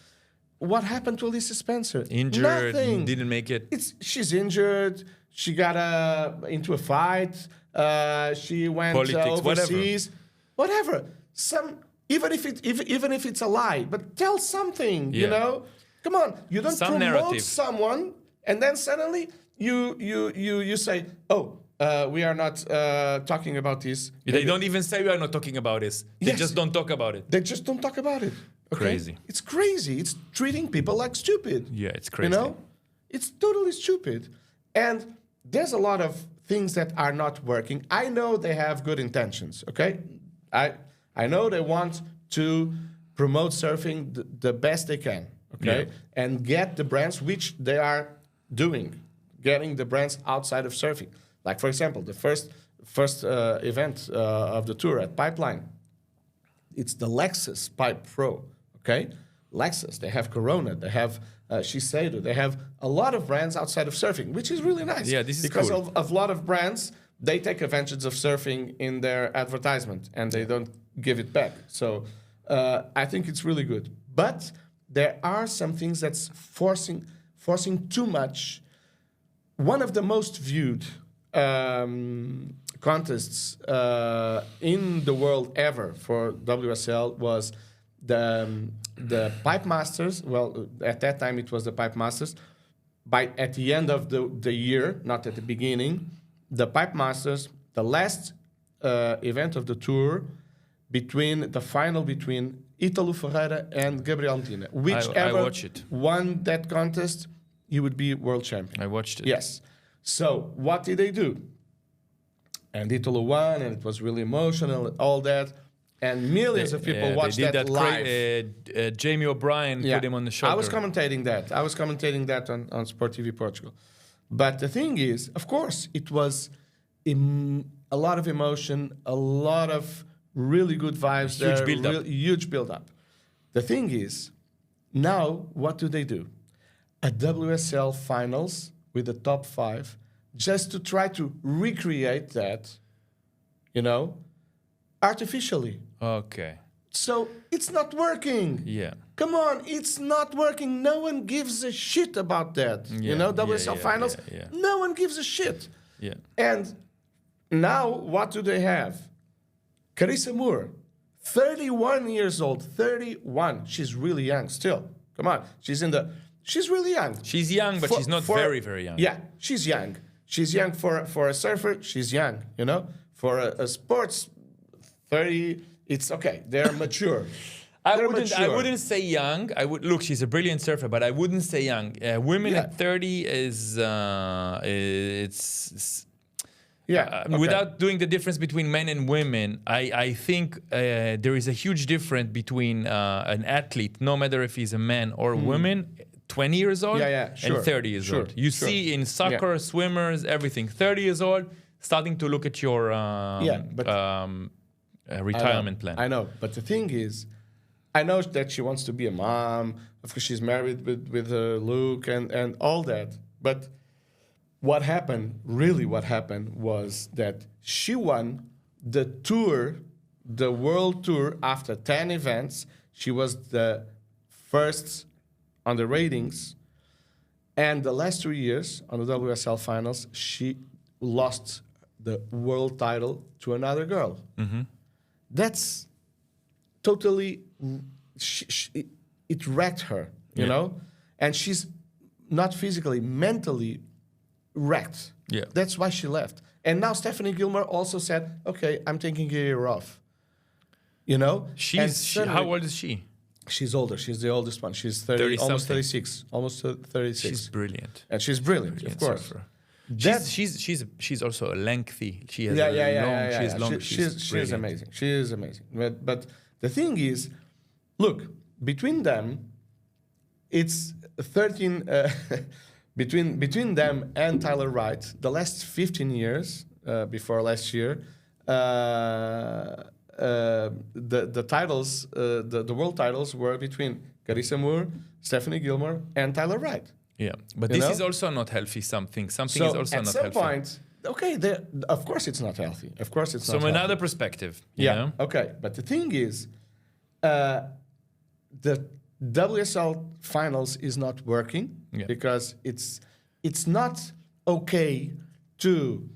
What happened to Alyssa Spencer? Injured, nothing. Didn't make it. She's injured. She got into a fight. She went overseas. Whatever. Even if it's a lie, but tell something. Come on. You don't promote someone, and then suddenly you say, we are not talking about this. They don't even say we are not talking about this. They just don't talk about it. They just don't talk about it. Okay? Crazy. It's crazy. It's treating people like stupid. Yeah, it's crazy. It's totally stupid. And there's a lot of things that are not working. I know they have good intentions, okay? I know they want to promote surfing the best they can, okay? Yeah. And get the brands, which they are doing, getting the brands outside of surfing. Like, for example, the first event of the tour at Pipeline, it's the Lexus Pipe Pro, okay? Lexus, they have Corona, they have Shiseido, they have a lot of brands outside of surfing, which is really nice. Yeah, this is because cool. of a lot of brands, they take advantage of surfing in their advertisement, and they don't give it back. So I think it's really good. But there are some things that's forcing too much. One of the most viewed contests in the world ever for WSL was the Pipe Masters. Well, at that time it was the Pipe Masters. At the end of the year, not at the beginning, the Pipe Masters, the last event of the tour, the final between Ítalo Ferreira and Gabriel Medina. Whichever won that contest, he would be world champion. I watched it. Yes. So what did they do? And Ítalo won, and it was really emotional, all that. And millions of people watched that live. Jamie O'Brien put him on the shoulder. I was commentating that on Sport TV Portugal. But the thing is, of course, it was a lot of emotion, a lot of really good vibes there. Huge build-up. The thing is, now what do? A WSL finals with the top 5, just to try to recreate that, artificially. Okay. So it's not working. Yeah. Come on, it's not working. No one gives a shit about that. You know, WSL finals, no one gives a shit. Yeah. And now, what do they have? Carissa Moore, 31 years old, 31. She's really young still. Come on, she's really young. She's young, but she's not very, very young. Yeah, she's young. She's young for a surfer. She's young, you know. For a sports, 30, it's okay. They're mature. I wouldn't say young. Look. She's a brilliant surfer, but I wouldn't say young. Women at 30 is without doing the difference between men and women. I think there is a huge difference between an athlete, no matter if he's a man or a woman, 20 years old and 30 years old. You see in soccer, swimmers, everything. 30 years old, starting to look at your retirement plan. I know, but the thing is, I know that she wants to be a mom. Of course, she's married with Luke and all that. But what happened was that she won the tour, the world tour, after 10 events. She was the first on the ratings. And the last 3 years on the WSL finals, she lost the world title to another girl. Mm-hmm. That's totally, it wrecked her, you know? And she's not physically, mentally wrecked. Yeah. That's why she left. And now Stephanie Gilmore also said, okay, I'm taking a year off. You know? How old is she? She's older. She's the oldest one. She's 30 almost 36. Almost 36. She's brilliant. And she's brilliant, of course. Surfer. She's also lengthy. She has She's long. She's amazing. She is amazing. But the thing is, look, between them, it's 13. Between them and Tyler Wright, the last 15 years before last year, the titles, the world titles were between Carissa Moore, Stephanie Gilmore, and Tyler Wright. Yeah, but this is also not healthy. Something is also not healthy. At some point, okay, of course it's not healthy. Of course it's not healthy. From another perspective. You know? Okay. But the thing is, the WSL finals is not working because it's not okay to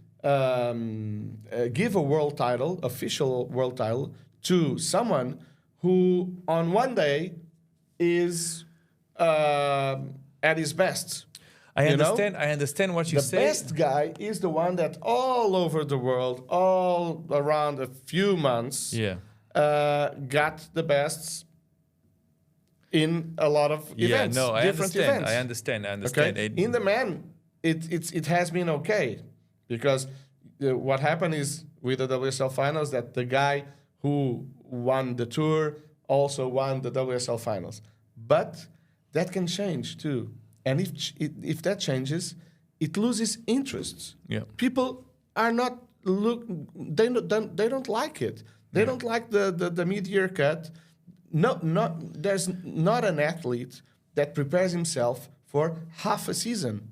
give a world title, official world title, to someone who on one day is at his best. I understand what you say. The best guy is the one that all over the world, all around a few months, got the bests in a lot of events. I understand. Okay? In the men, it has been okay because what happened is with the WSL finals that the guy who won the tour also won the WSL finals. But that can change too. And if that changes, it loses interest. Yeah. People are not they don't like it. They don't like the mid-year cut. There's not an athlete that prepares himself for half a season.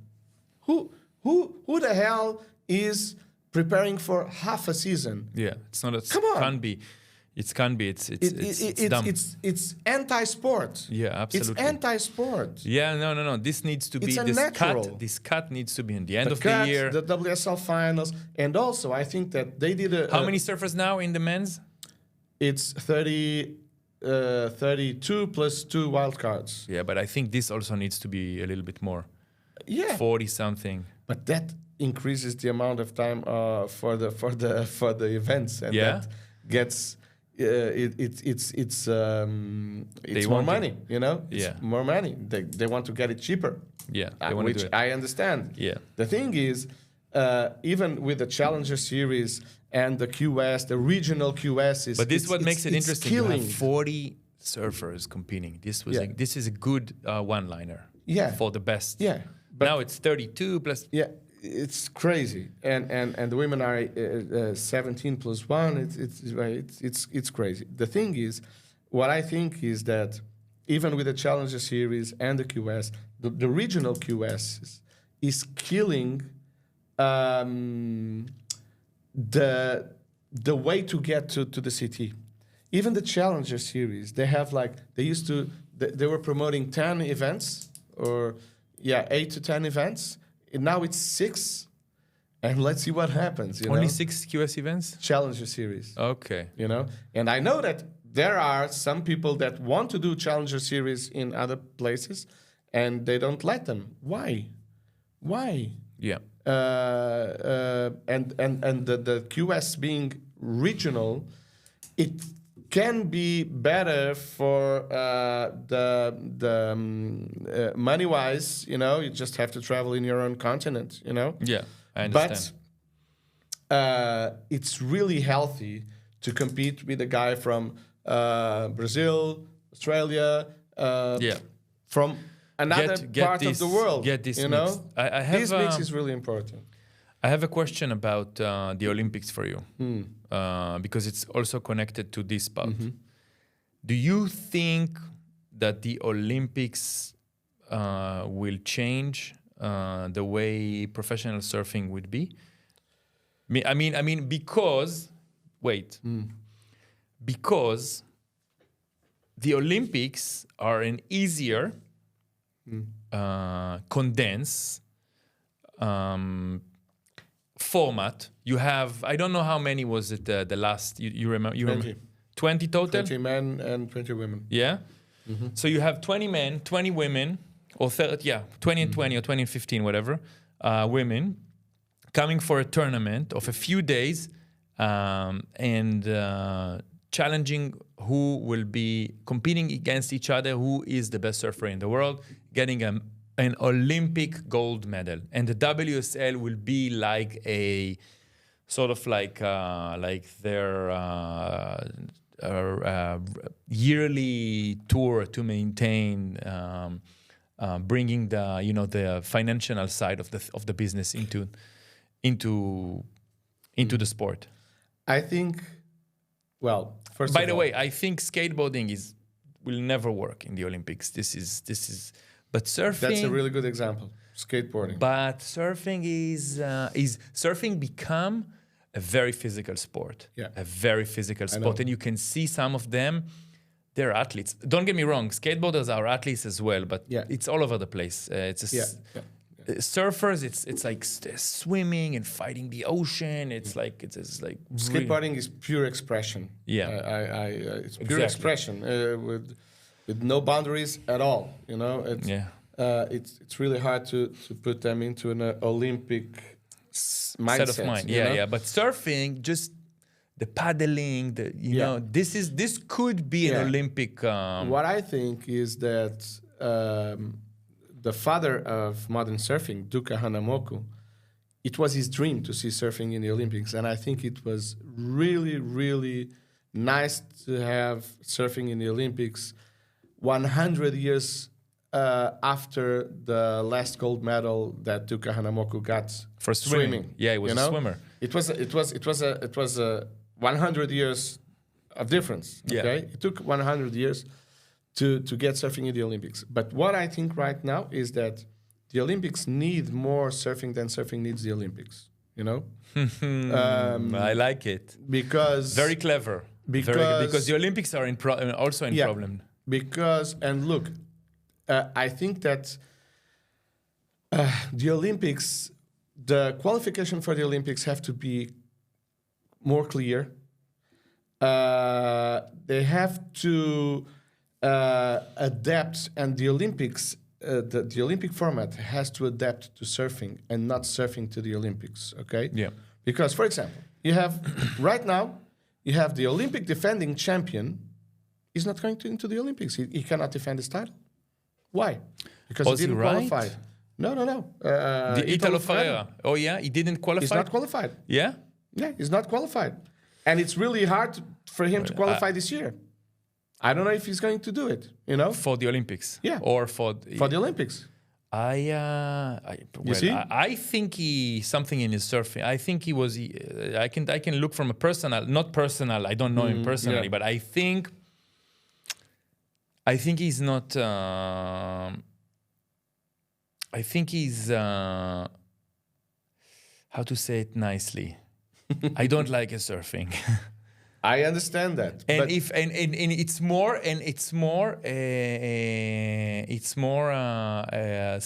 Who the hell is preparing for half a season? Yeah, it's not. Come on. Can't be. It can't be. It's dumb. It's anti-sport. Yeah, absolutely. It's anti-sport. Yeah, no. This needs to be this cut needs to be in the end of the year. The WSL finals, and also I think that they did a. How many surfers now in the men's? It's 32 plus 2 wild cards. Yeah, but I think this also needs to be a little bit more. Yeah, 40 something. But that increases the amount of time for the events, and that gets. It's more money, you know. It's more money. They want to get it cheaper. Yeah, which I understand. Yeah. The thing is, even with the Challenger Series and the QS, the regional QS but this is what makes it interesting. You have 40 surfers competing. This is a good one-liner. Yeah. For the best. Yeah. But now it's 32 plus. Yeah. It's crazy, and the women are 17 plus 1. It's crazy. The thing is, what I think is that even with the Challenger Series and the QS, the regional QS is killing the way to get to the city. even the Challenger Series, they have they were promoting 10 events, or 8 to 10 events. And now it's 6, and let's see what happens. Only 6 QS events? Challenger Series. Okay. And I know that there are some people that want to do Challenger Series in other places, and they don't let them. Why? Yeah. And the QS being regional, it can be better for the money wise. You just have to travel in your own continent. Yeah, I understand. But it's really healthy to compete with a guy from Brazil, Australia, from another part of the world. Get this mix. I have, this mix is really important. I have a question about the Olympics for you, because it's also connected to this part. Mm-hmm. Do you think that the Olympics will change the way professional surfing would be? I mean, because the Olympics are an easier, condensed format. You have, I don't know how many was it the last, you remember? 20. 20 total? 20 men and 20 women. Yeah? Mm-hmm. So you have 20 men, 20 women, or 20 and 20 or 20 and 15, whatever, women coming for a tournament of a few days and challenging who will be competing against each other, who is the best surfer in the world, getting an Olympic gold medal. And the WSL will be like a sort of like their yearly tour to maintain, bringing the financial side of the business into the sport. I think, well, first by the way, I think skateboarding will never work in the Olympics. This is but surfing, that's a really good example. Skateboarding. But surfing is surfing become a very physical sport. Yeah. A very physical sport. And you can see some of them, they're athletes. Don't get me wrong, skateboarders are athletes as well, but it's all over the place. Surfers, it's like swimming and fighting the ocean. It's like skateboarding is pure expression. Yeah, it's pure expression with no boundaries at all. It's really hard to put them into an Olympic mindset. Set of mind. Yeah. But surfing, just the paddling, this could be an Olympic. What I think is that the father of modern surfing, Duka Hanamoku, it was his dream to see surfing in the Olympics, and I think it was really, really nice to have surfing in the Olympics 100 years after the last gold medal that Duka Hanamoku got for swimming. Yeah, he was a swimmer. It was a 100 years of difference. Okay, it took 100 years to get surfing in the Olympics. But what I think right now is that the Olympics need more surfing than surfing needs the Olympics. I like it because very clever. Because the Olympics are also in problem. Because look. I think that the Olympics, the qualification for the Olympics have to be more clear. They have to adapt, and the Olympics, the Olympic format has to adapt to surfing and not surfing to the Olympics, okay? Yeah. Because, for example, you have, right now, you have the Olympic defending champion is not going into the Olympics. He cannot defend his title. Why? Because he didn't qualify. No. The Italo Ferreira. Oh, yeah? He didn't qualify? He's not qualified. Yeah? Yeah, he's not qualified. And it's really hard for him to qualify this year. I don't know if he's going to do it, For the Olympics? Yeah. Or for the Olympics. You see? I think something in his surfing. I think he was. I can look from a personal, not personal. I don't know him personally, but I think he's not. I think he's. How to say it nicely? I don't like his surfing. I understand that, and but if and it's more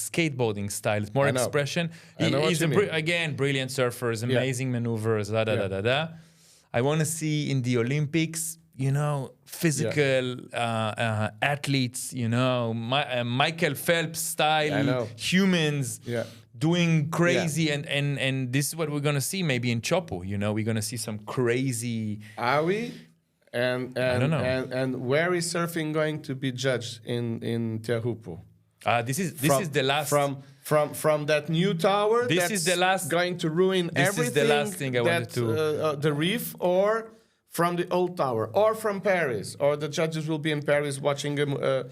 skateboarding style. It's more I know. expression. I know what He's you mean. again brilliant surfers, amazing maneuvers. I want to see in the Olympics, physical athletes. Michael Phelps style humans. Yeah. Doing crazy and this is what we're gonna see maybe in Chopo. We're gonna see some crazy. Are we? And I don't know. And where is surfing going to be judged in Teahupo? This is the last from that new tower. This is the last going to ruin everything. This is the last thing I wanted to. The reef, or from the old tower, or from Paris, or the judges will be in Paris watching the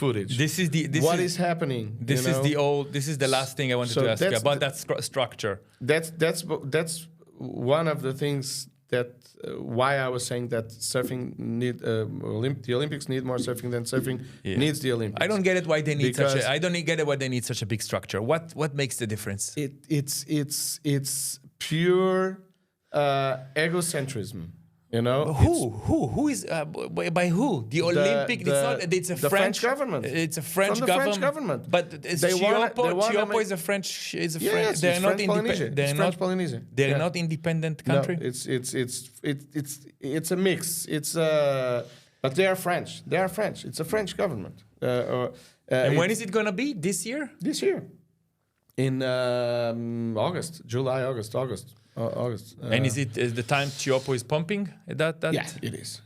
footage. What is happening? This is the last thing I wanted to ask you about that structure. That's one of the things that why I was saying that surfing the Olympics need more surfing than surfing needs the Olympics. I don't get it why they need such a big structure. What makes the difference? It's pure egocentrism. Who is by who? The Olympic. It's a French government. It's a French government. But Chiapo is a French. They're not independent. They're not independent country. No, it's a mix. But they are French. It's a French government. And when is it gonna be? This year? This year, in August. And is the time Chiapo is pumping? Yeah, it is.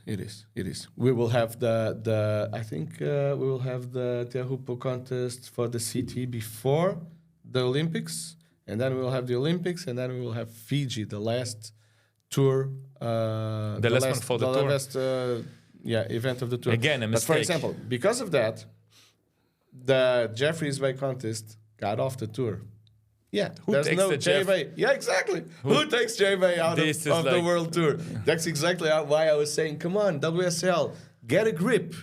We will have I think we will have the Teahupo contest for the CT before the Olympics, and then we will have the Olympics, and then we will have Fiji, the last tour. The last one for the tour. Last, event of the tour. Again, a mistake. But for example, because of that, the Jeffreys Bay contest got off the tour. Yeah, there's no J-Bay. Yeah, exactly. Who takes J-Bay out of the World Tour? That's exactly why I was saying, come on, WSL, get a grip.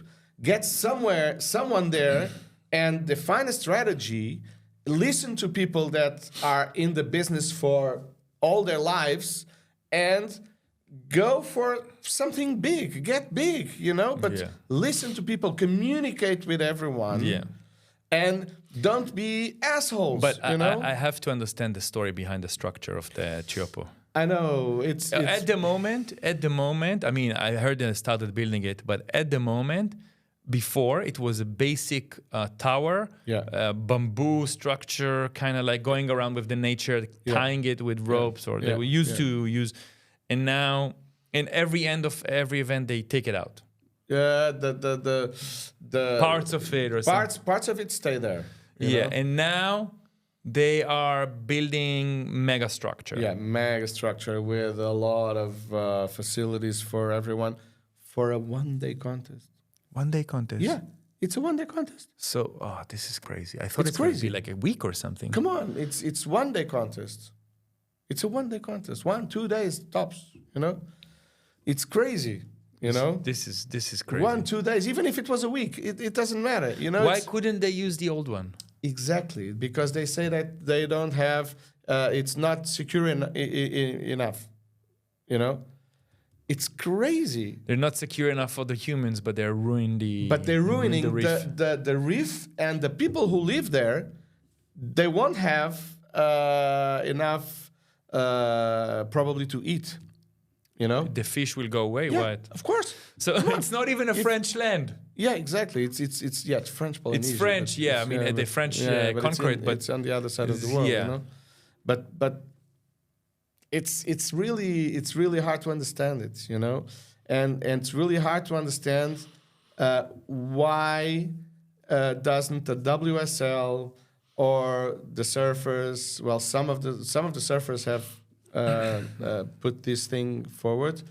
Get someone there, and define a strategy. Listen to people that are in the business for all their lives, and go for something big. Get big, But listen to people, communicate with everyone. Yeah. And don't be assholes. But I have to understand the story behind the structure of the Chiapo. I know it's at the moment. I mean, I heard they started building it, but at the moment, before it was a basic tower, bamboo structure, kind of like going around with the nature, tying it with ropes, or they used to use. And now, in every end of every event, they take it out. The parts of it or parts of it stay there. And now they are building mega structure. Yeah, mega structure with a lot of facilities for everyone for a one-day contest. One-day contest? Yeah, it's a one-day contest. So, this is crazy. I thought it's going to be like a week or something. Come on, it's one-day contest. It's a one-day contest. 1-2 days tops. It's crazy. This is crazy. 1-2 days, even if it was a week, it doesn't matter. Why couldn't they use the old one? Exactly, because they say that they don't have. It's not secure enough. It's crazy. They're not secure enough for the humans, but they're ruining But they're ruining the reef. The reef, and the people who live there. They won't have enough probably to eat. The fish will go away. Yeah, What? of course. So it's not even a French land. Yeah, exactly. It's French Polynesia. It's French. I mean, the French conquered, but it's on the other side of the world. But it's really hard to understand it. And it's really hard to understand why doesn't the WSL or the surfers? Well, some of the surfers have. Put this thing forward,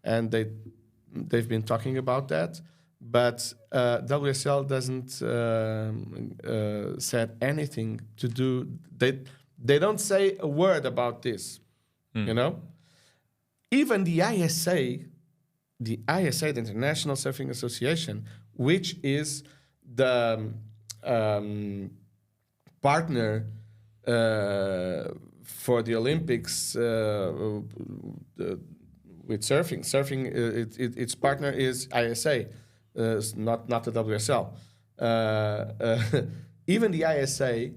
and they've been talking about that, but WSL doesn't said anything to do. They don't say a word about this. Even the ISA, the International Surfing Association, which is the partner. For the Olympics, with surfing. Surfing, its partner is ISA, not the WSL. Even the ISA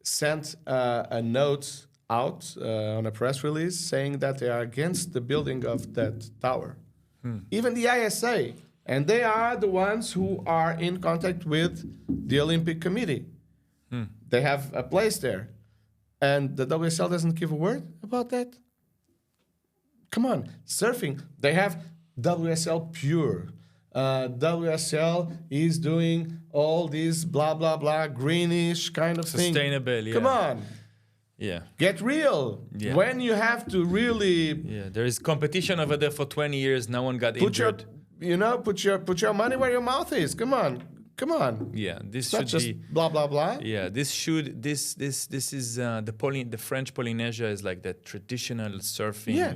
sent a note out on a press release saying that they are against the building of that tower. Even the ISA, and they are the ones who are in contact with the Olympic Committee. They have a place there. And the WSL doesn't give a word about that? Come on, surfing, they have WSL Pure. WSL is doing all these blah, blah, blah, greenish kind of thing. Sustainable, yeah. Come on. Yeah. Get real. Yeah. When you have to really... Yeah, there is competition over there for 20 years. No one got injured. Put your money where your mouth is. Come on. Yeah, this it's should be be blah blah blah. Yeah, this is the French Polynesia is like that traditional surfing. Yeah.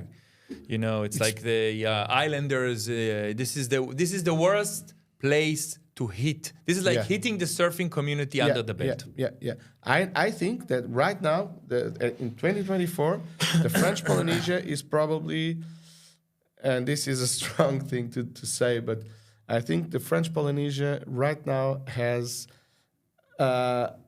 You know, it's like the islanders. This is the worst place to hit. This is like hitting the surfing community under the belt. Yeah. I think that right now, in 2024, the French Polynesia is probably, and this is a strong thing to say, but I think the French Polynesia right now has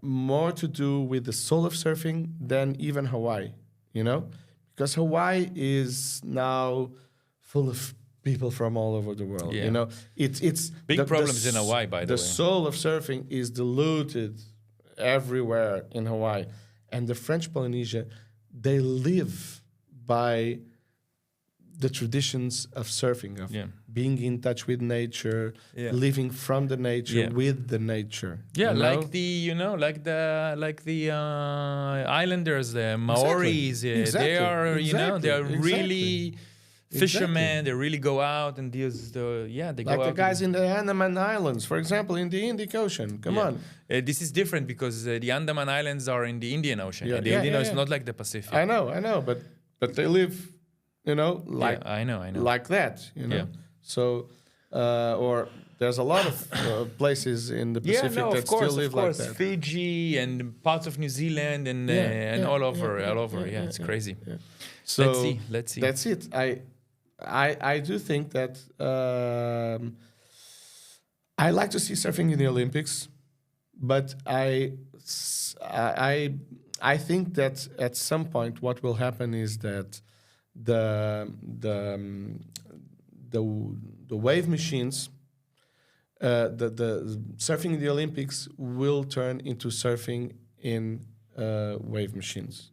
more to do with the soul of surfing than even Hawaii, you know? Because Hawaii is now full of people from all over the world, you know? It's big problems in Hawaii, by the way. The soul of surfing is diluted everywhere in Hawaii. And the French Polynesia, they live by the traditions of surfing, of being in touch with nature, living from the nature, with the nature. Yeah, like the islanders, the Maoris. Exactly. They are, they are really fishermen. They really go out and they go like out. The guys in the Andaman Islands, for example, in the Indic Ocean. Come on. This is different because the Andaman Islands are in the Indian Ocean. And the Indian Ocean is not like the Pacific. I know, but they live, like I know, like that, So, or there's a lot of places in the Pacific that still live like that. Fiji and parts of New Zealand and all over. Yeah, it's crazy. Yeah. So let's see. That's it. I do think that I like to see surfing in the Olympics, but I think that at some point what will happen is that the wave machines, the surfing in the Olympics will turn into surfing in wave machines.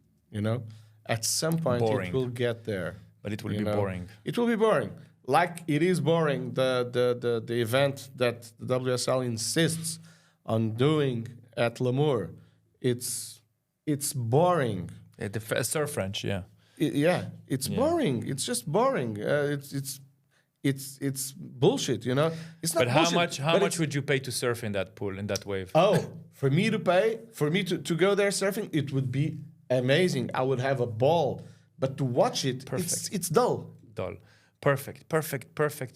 At some point it will get there. But it will be boring. It will be boring. Like it is boring, the event that the WSL insists on doing at Lamour. It's boring. The surf French, it's boring. It's just boring. It's bullshit, It's not. But bullshit, how much would you pay to surf in that pool, in that wave? Oh, for me to go there surfing, it would be amazing. I would have a ball. But to watch it, it's dull. Perfect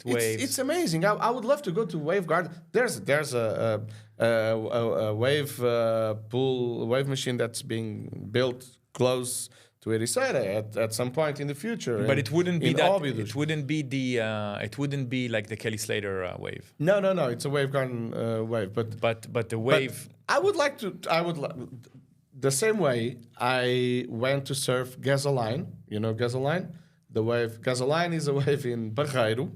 waves. It's amazing. I would love to go to Wave Garden. There's a wave pool, wave machine that's being built close to Ericeira at some point in the future. But it wouldn't be that. It wouldn't be the. It wouldn't be like the Kelly Slater wave. No. It's a Wave Garden wave. But the wave. But I would like to. The same way I went to surf Gasoline. Gasoline? The wave. Gasoline is a wave in Barreiro,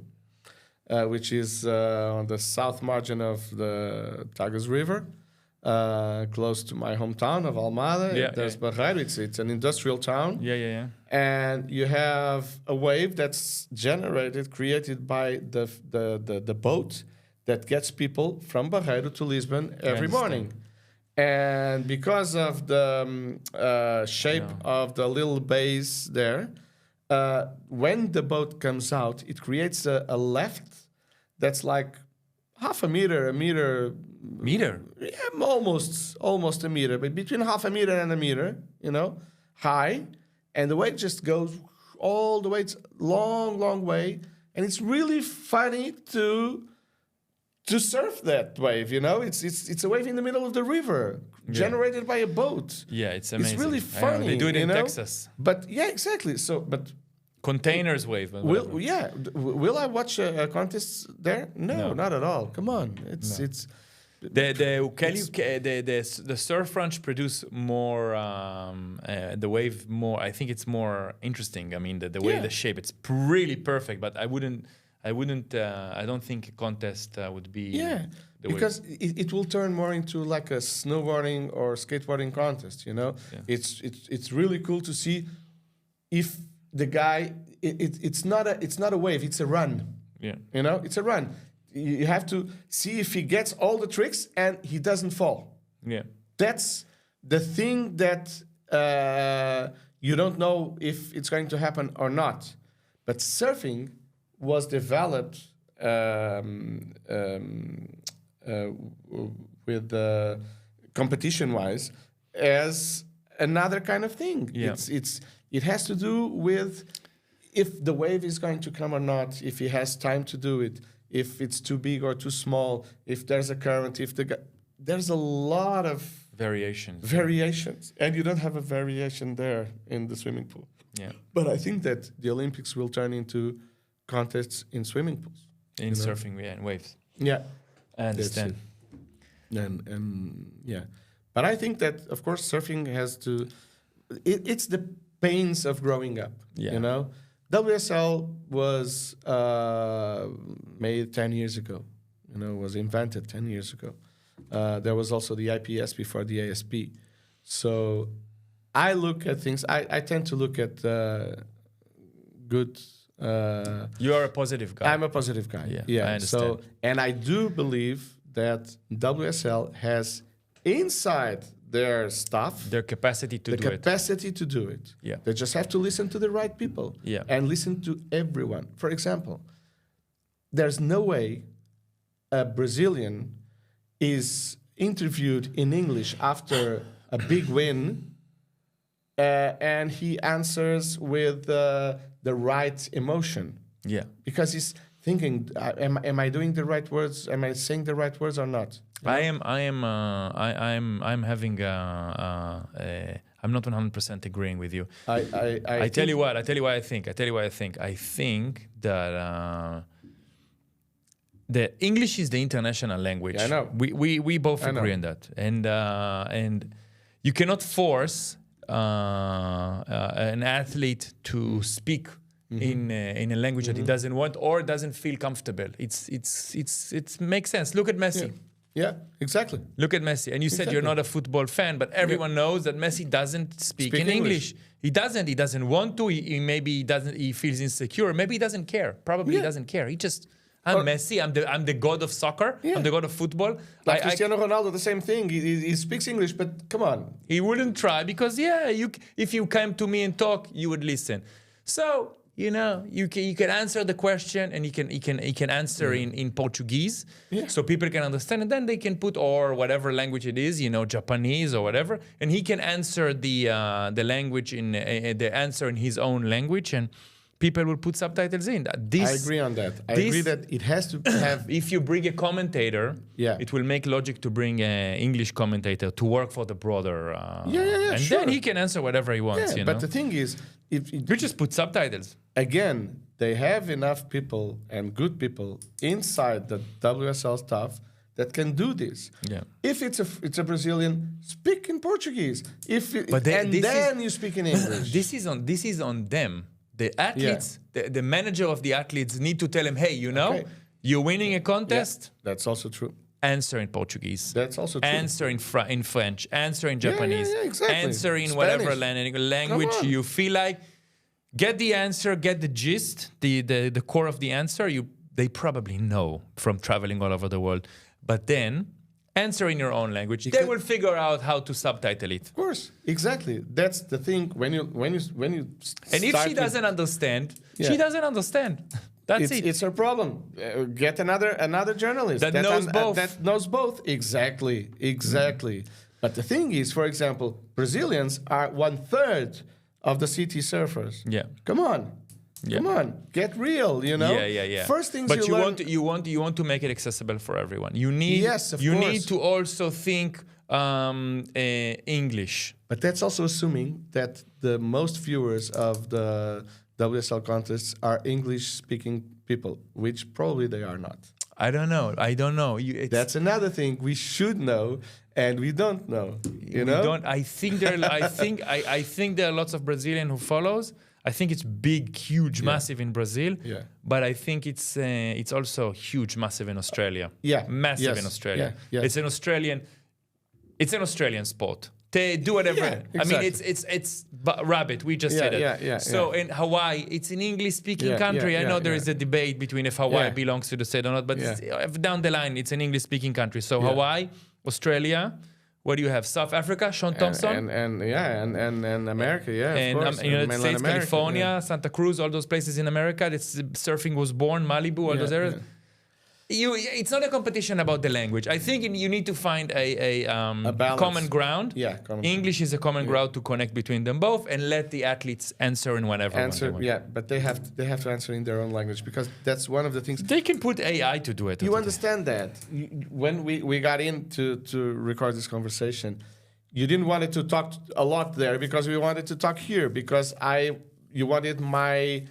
which is on the south margin of the Tagus River, close to my hometown of Almada. There's Barreiro. It's an industrial town. Yeah. And you have a wave that's created by the boat that gets people from Barreiro to Lisbon every morning. And because of the shape of the little bays there, when the boat comes out, it creates a left that's like half a meter. Meter? Yeah, almost a meter, but between half a meter and a meter, high. And the wave just goes all the way. It's long way. And it's really funny to surf that wave, It's a wave in the middle of the river, generated by a boat. Yeah, it's amazing. It's really funny. They do it in Texas. But yeah, exactly. So, but Containers wave. Will I watch a contest there? No, not at all. Come on, it's. The surf ranch produce more the wave more. I think it's more interesting. I mean the way the shape, it's really perfect. But I don't think a contest would be because it will turn more into like a snowboarding or skateboarding contest. It's really cool to see if the guy it's not a wave, it's a run. It's a run. You have to see if he gets all the tricks and he doesn't fall. That's the thing that you don't know if it's going to happen or not. But surfing was developed with competition-wise as another kind of thing. It has to do with if the wave is going to come or not, if he has time to do it, if it's too big or too small, if there's a current, there's a lot of variations, and you don't have a variation there in the swimming pool. But I think that the Olympics will turn into contests in swimming pools, in surfing, and waves. I understand. And but I think that of course surfing has to. It's the pains of growing up. WSL was made 10 years ago. Was invented 10 years ago. There was also the IPS before the ASP. So I look at things. I tend to look at good. You are a positive guy. I'm a positive guy. I understand. So, and I do believe that WSL has inside their staff, their capacity to do it. They just have to listen to the right people and listen to everyone. For example, there's no way a Brazilian is interviewed in English after a big win and he answers with the right emotion. Because he's thinking, am I doing the right words? Am I saying the right words or not? I'm having I'm not 100% agreeing with you. I tell you what I think. I think that the English is the international language. I know. We both agree on that. And you cannot force an athlete to speak in a language that he doesn't want or doesn't feel comfortable. It makes sense. Look at Messi. Yeah, exactly. Look at Messi. And you said you're not a football fan, but everyone knows that Messi doesn't speak in English. He doesn't want to. He feels insecure. Maybe he doesn't care. Probably he doesn't care. I'm Messi. I'm the god of soccer. I'm the god of football. Like Cristiano Ronaldo, the same thing. He speaks English, but come on. He wouldn't try because if you came to me and talk, you would listen. So you can answer the question, and he can answer in Portuguese, so people can understand, and then they can put or whatever language it is, Japanese or whatever, and he can answer the language the answer in his own language, and people will put subtitles in. I agree on that. I agree that it has to have. If you bring a commentator, it will make logic to bring an English commentator to work for the broader. And then he can answer whatever he wants. But the thing is, if we just put subtitles. Again, they have enough people and good people inside the WSL staff that can do this. If it's a Brazilian, speak in Portuguese. Then you speak in English. This is on them. The athletes, the manager of the athletes need to tell him, hey, you're winning a contest. That's also true. Answer in Portuguese. That's also true. Answer in French. Answer in Japanese. Exactly. Answer in whatever language you feel like. Get the answer, get the gist, the core of the answer. They probably know from traveling all over the world. But then answer in your own language. They will figure out how to subtitle it. Of course, exactly. That's the thing. When you and if she doesn't understand, she doesn't understand. That's it. It's her problem. Get another journalist that knows both. That knows both. Exactly. But the thing is, for example, Brazilians are 1/3 of the city surfers. Come on. Come on, get real, First things but you want to make it accessible for everyone. You need need to also think English. But that's also assuming that the most viewers of the WSL contests are English-speaking people, which probably they are not. I don't know. That's another thing we should know, and we don't know. You know? Don't. I think there. I think there are lots of Brazilian who follows. I think it's big, huge, massive in Brazil. Yeah. But I think it's also huge, massive in Australia. Yeah. Massive in Australia. Yeah. It's an Australian sport. They do whatever. Yeah, exactly. I mean, it's rabbit. We just said it. Yeah. So in Hawaii, it's an English-speaking country. I know there is a debate between if Hawaii belongs to the state or not, but down the line, it's an English-speaking country. So Hawaii, Australia. What do you have? South Africa, Sean Thompson, and America, and of course, United States, America, California, Santa Cruz, all those places in America. Surfing was born, Malibu, all those areas. It's not a competition about the language. I think you need to find a common ground. Yeah, English is a common ground to connect between them both, and let the athletes answer in whatever. But they have to answer in their own language, because that's one of the things. They can put AI to do it. You understand that when we got in to record this conversation, you didn't want it to talk a lot there, because we wanted to talk here, because you wanted my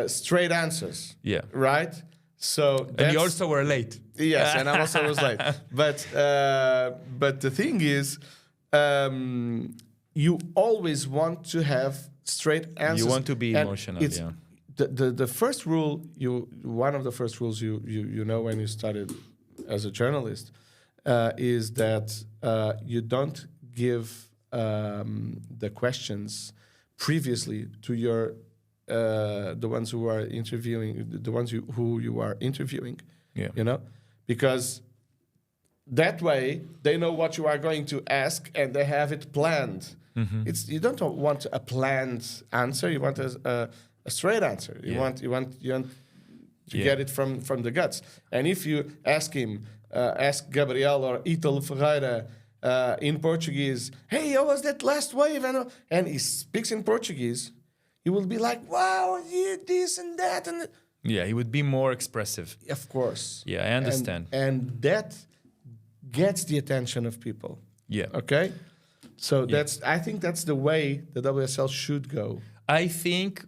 straight answers. Yeah. Right. So and you also were late. Yes, and I also was late. But the thing is, you always want to have straight answers. You want to be emotional. The first rule, one of the first rules you know when you started as a journalist, is that you don't give the questions previously to your. The ones who are interviewing, the ones who you are interviewing, you know, because that way they know what you are going to ask and they have it planned. Mm-hmm. You don't want a planned answer. You want a straight answer. You want to get it from the guts. And if you ask him, ask Gabriel or Ítalo Ferreira in Portuguese, hey, how was that last wave? And he speaks in Portuguese. You will be like, wow, this and that. Yeah, he would be more expressive. Of course. Yeah, I understand. And that gets the attention of people. Yeah. Okay? So I think that's the way the WSL should go. I think,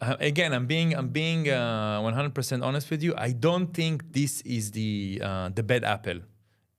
again, I'm being 100% honest with you. I don't think this is the bad apple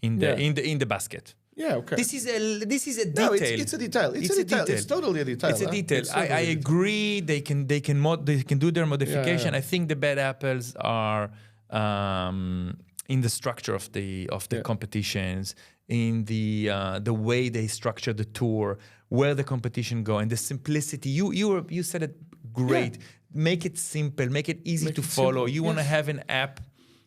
in the basket. Yeah, okay. This is a detail. No, it's a detail. It's a detail. It's totally a detail. It's a detail. I agree. They can do their modification. Yeah. I think the bad apples are in the structure of the competitions, in the way they structure the tour, where the competition go, and the simplicity. You said it great. Yeah. Make it simple. Make it easy to follow. You want to have an app.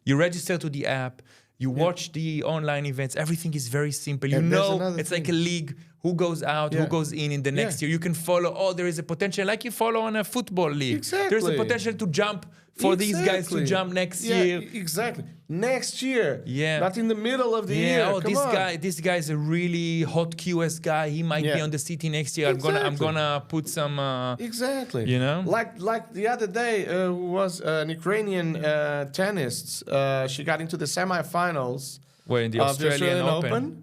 You register to the app. You watch the online events. Everything is very simple. You know, it's like a league. Who goes out, who goes in the next year. You can follow, there is a potential, like you follow on a football league. Exactly. There's a potential to jump for these guys to jump next year. Exactly. Next year. Yeah. Not in the middle of the year. Oh, this guy is a really hot QS guy. He might be on the city next year. Exactly. I'm gonna put some exactly. You know? Like the other day was an Ukrainian tennis. She got into the semifinals. Where in the Australian Open?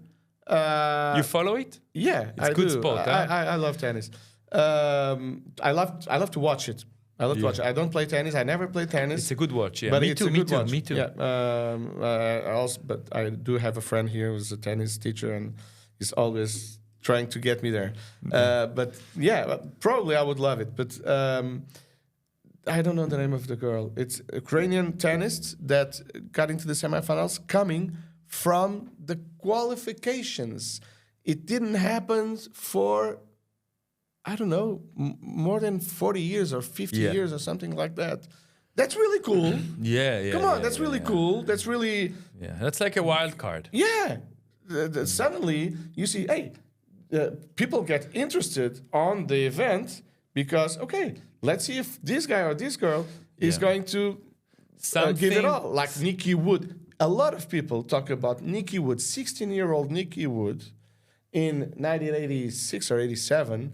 You follow it? Yeah, it's a good sport. I love tennis. I love to watch it. I love to watch it. I don't play tennis. I never play tennis. It's a good watch. Yeah, but me too. Yeah. But I do have a friend here who's a tennis teacher, and he's always trying to get me there. But yeah, probably I would love it. But I don't know the name of the girl. It's Ukrainian tennis that got into the semifinals coming from the qualifications. It didn't happen for, I don't know, more than 40 years or 50 years or something like that. That's really cool. Come on, that's really cool. That's really... Yeah, that's like a wild card. Yeah. Suddenly, you see, hey, people get interested on the event because, okay, let's see if this guy or this girl is going to give it all. Like Nikki Wood. A lot of people talk about Nikki Wood, 16-year-old Nikki Wood, in 1986 or 87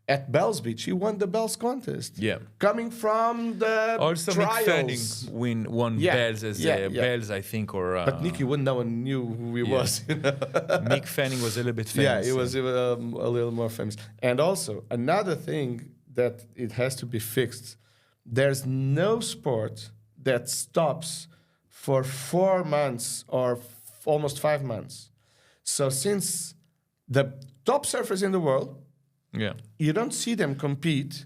at Bells Beach. He won the Bells contest. Yeah. Coming from the also trials. Mick Fanning won Bells as Bells, I think, or... but Nikki Wood, no one knew who he was. You know? Mick Fanning was a little bit famous. Yeah, he was a little more famous. And also, another thing that it has to be fixed, there's no sport that stops for 4 months or almost 5 months. So since the top surfers in the world, you don't see them compete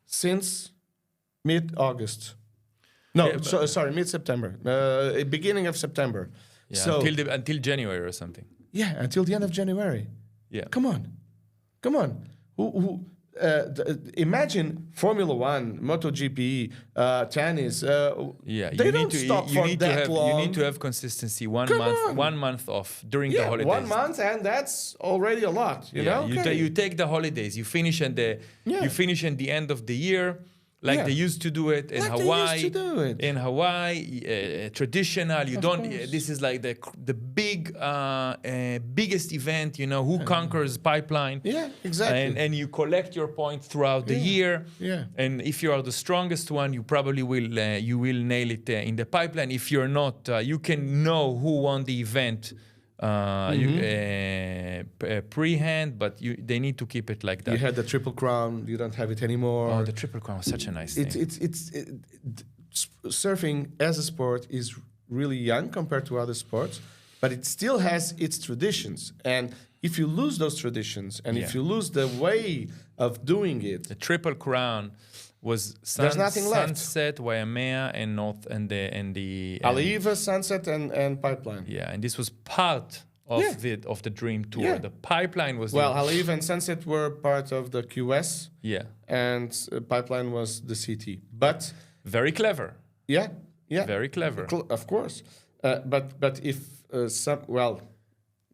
since mid-August. No, mid-September, beginning of September. Yeah, so until January or something. Yeah, until the end of January. Yeah, come on. Imagine Formula One, MotoGP, tennis. They don't stop for that long. You need to have consistency. 1 month off during the holidays. 1 month, and that's already a lot. You know, you take the holidays. You finish at the end of the year. Like they used to do it in Hawaii. In Hawaii, traditional. You don't. This is like the biggest event. You know, who conquers pipeline. Yeah, exactly. And you collect your points throughout the year. Yeah. And if you are the strongest one, you probably will nail it in the pipeline. If you're not, you can know who won the event. Pre-hand, but they need to keep it like that. You had the Triple Crown, you don't have it anymore. Oh, the Triple Crown was such a nice thing. Surfing as a sport is really young compared to other sports, but it still has its traditions. And if you lose those traditions, and if you lose the way of doing it, the Triple Crown was there's nothing left. Sunset, Waimea, and North, and the Aliva, Sunset, and Pipeline. Yeah, and this was part of the Dream Tour. Yeah. The Pipeline was Aliva and Sunset were part of the QS. Yeah, and Pipeline was the CT. But very clever. Yeah, very clever. Of course, but if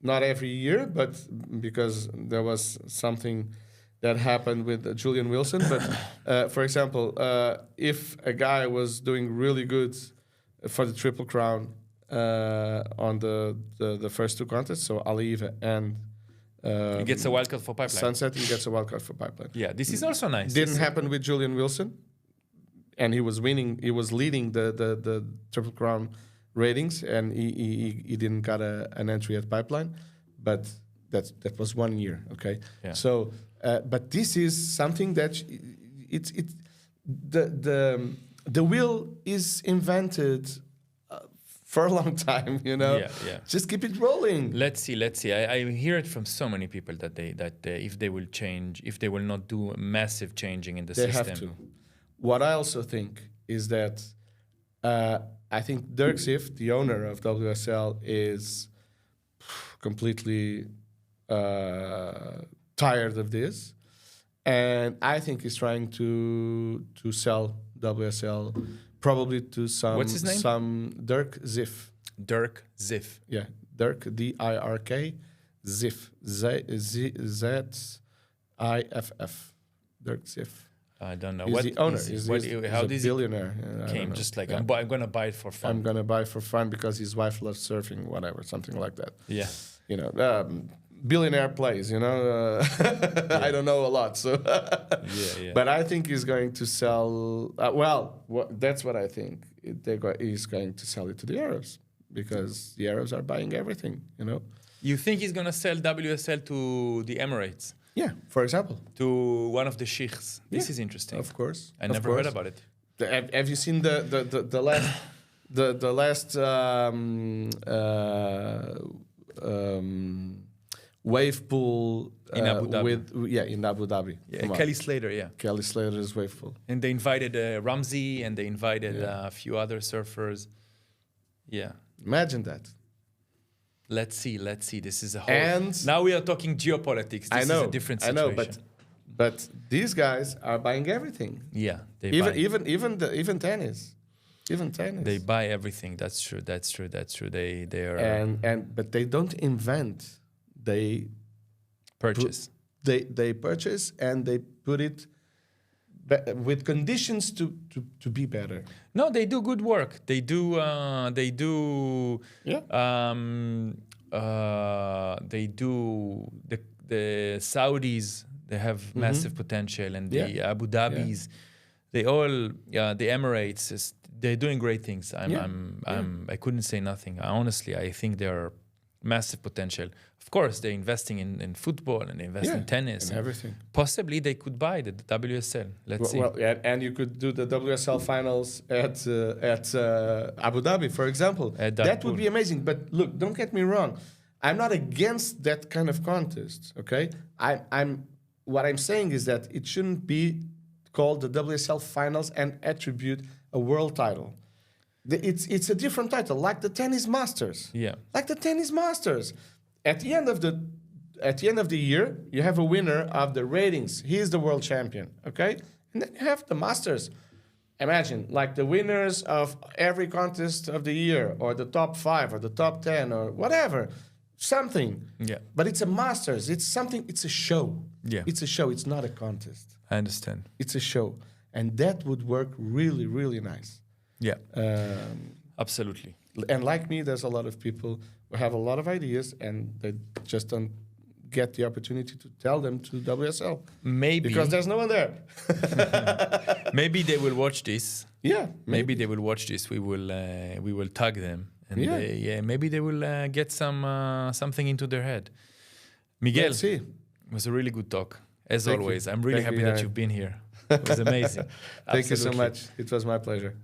not every year, but because there was something that happened with Julian Wilson. But for example, if a guy was doing really good for the Triple Crown on the first two contests, so Aliva and he gets a wildcard for Pipeline. Sunset, he gets a wildcard for Pipeline. Yeah, this is also nice. Didn't happen with Julian Wilson, and he was winning. He was leading the Triple Crown ratings, and he didn't got an entry at Pipeline, but that was 1 year. Okay, so. But this is something that the wheel is invented for a long time, you know. Yeah. Just keep it rolling. Let's see. I hear it from so many people that if they will change, if they will not do massive changing in the system, they have to. What I also think is that I think Dirk Ziff, the owner of WSL, is completely tired of this, and I think he's trying to sell WSL, probably to some. What's his name? Some Dirk Ziff. Dirk Ziff. Yeah, Dirk D-I-R-K, Ziff Z-I-F-F. Dirk Ziff. I don't know. He's what the owner. He's a billionaire. Came just like I'm going to buy it for fun. I'm going to buy it for fun because his wife loves surfing, whatever, something like that. Yeah. You know. Billionaire plays, you know. I don't know a lot, so. But I think he's going to sell. That's what I think. He's going to sell it to the Arabs because the Arabs are buying everything, you know. You think he's going to sell WSL to the Emirates? Yeah, for example. To one of the sheikhs. This is interesting. Of course. I never heard about it. Have you seen the last wave pool in Abu Dhabi. In Abu Dhabi. Kelly Slater, Kelly Slater's wave pool. And they invited Ramsey, and they invited a few other surfers. Yeah. Imagine that. Let's see. This is a whole. And now we are talking geopolitics. This is a different situation. I know, but these guys are buying everything. Yeah, even tennis. Even tennis. They buy everything. That's true. They are. But they don't invent. They purchase. They purchase and they put it with conditions to be better. No, they do good work. They do. They do. The Saudis. They have massive potential, and the Abu Dhabis. They all. The Emirates. They're doing great things. I couldn't say nothing. Honestly, I think they're massive potential. Of course, they're investing in football and they invest in tennis. And everything. Possibly they could buy the WSL. Let's see. Well, and you could do the WSL finals at Abu Dhabi, for example. That would be amazing. But look, don't get me wrong. I'm not against that kind of contest, okay? What I'm saying is that it shouldn't be called the WSL finals and attribute a world title. It's a different title, like the tennis masters. Yeah. Like the tennis masters. At the end of the year, you have a winner of the ratings. He is the world champion, okay? And then you have the masters. Imagine, like the winners of every contest of the year, or the top 5, or the top 10, or whatever. Something. Yeah. But it's a masters. It's something. It's a show. Yeah. It's a show. It's not a contest. I understand. It's a show. And that would work really, really nice. Yeah. Absolutely. And like me, there's a lot of people who have a lot of ideas and they just don't get the opportunity to tell them to WSL. Maybe. Because there's no one there. Maybe they will watch this. Yeah. Maybe they will watch this. We will tag them. And maybe they will get something into their head. Miguel, Let's see. It was a really good talk. As Thank always, you. I'm really happy that you've been here. It was amazing. Thank you so much. It was my pleasure.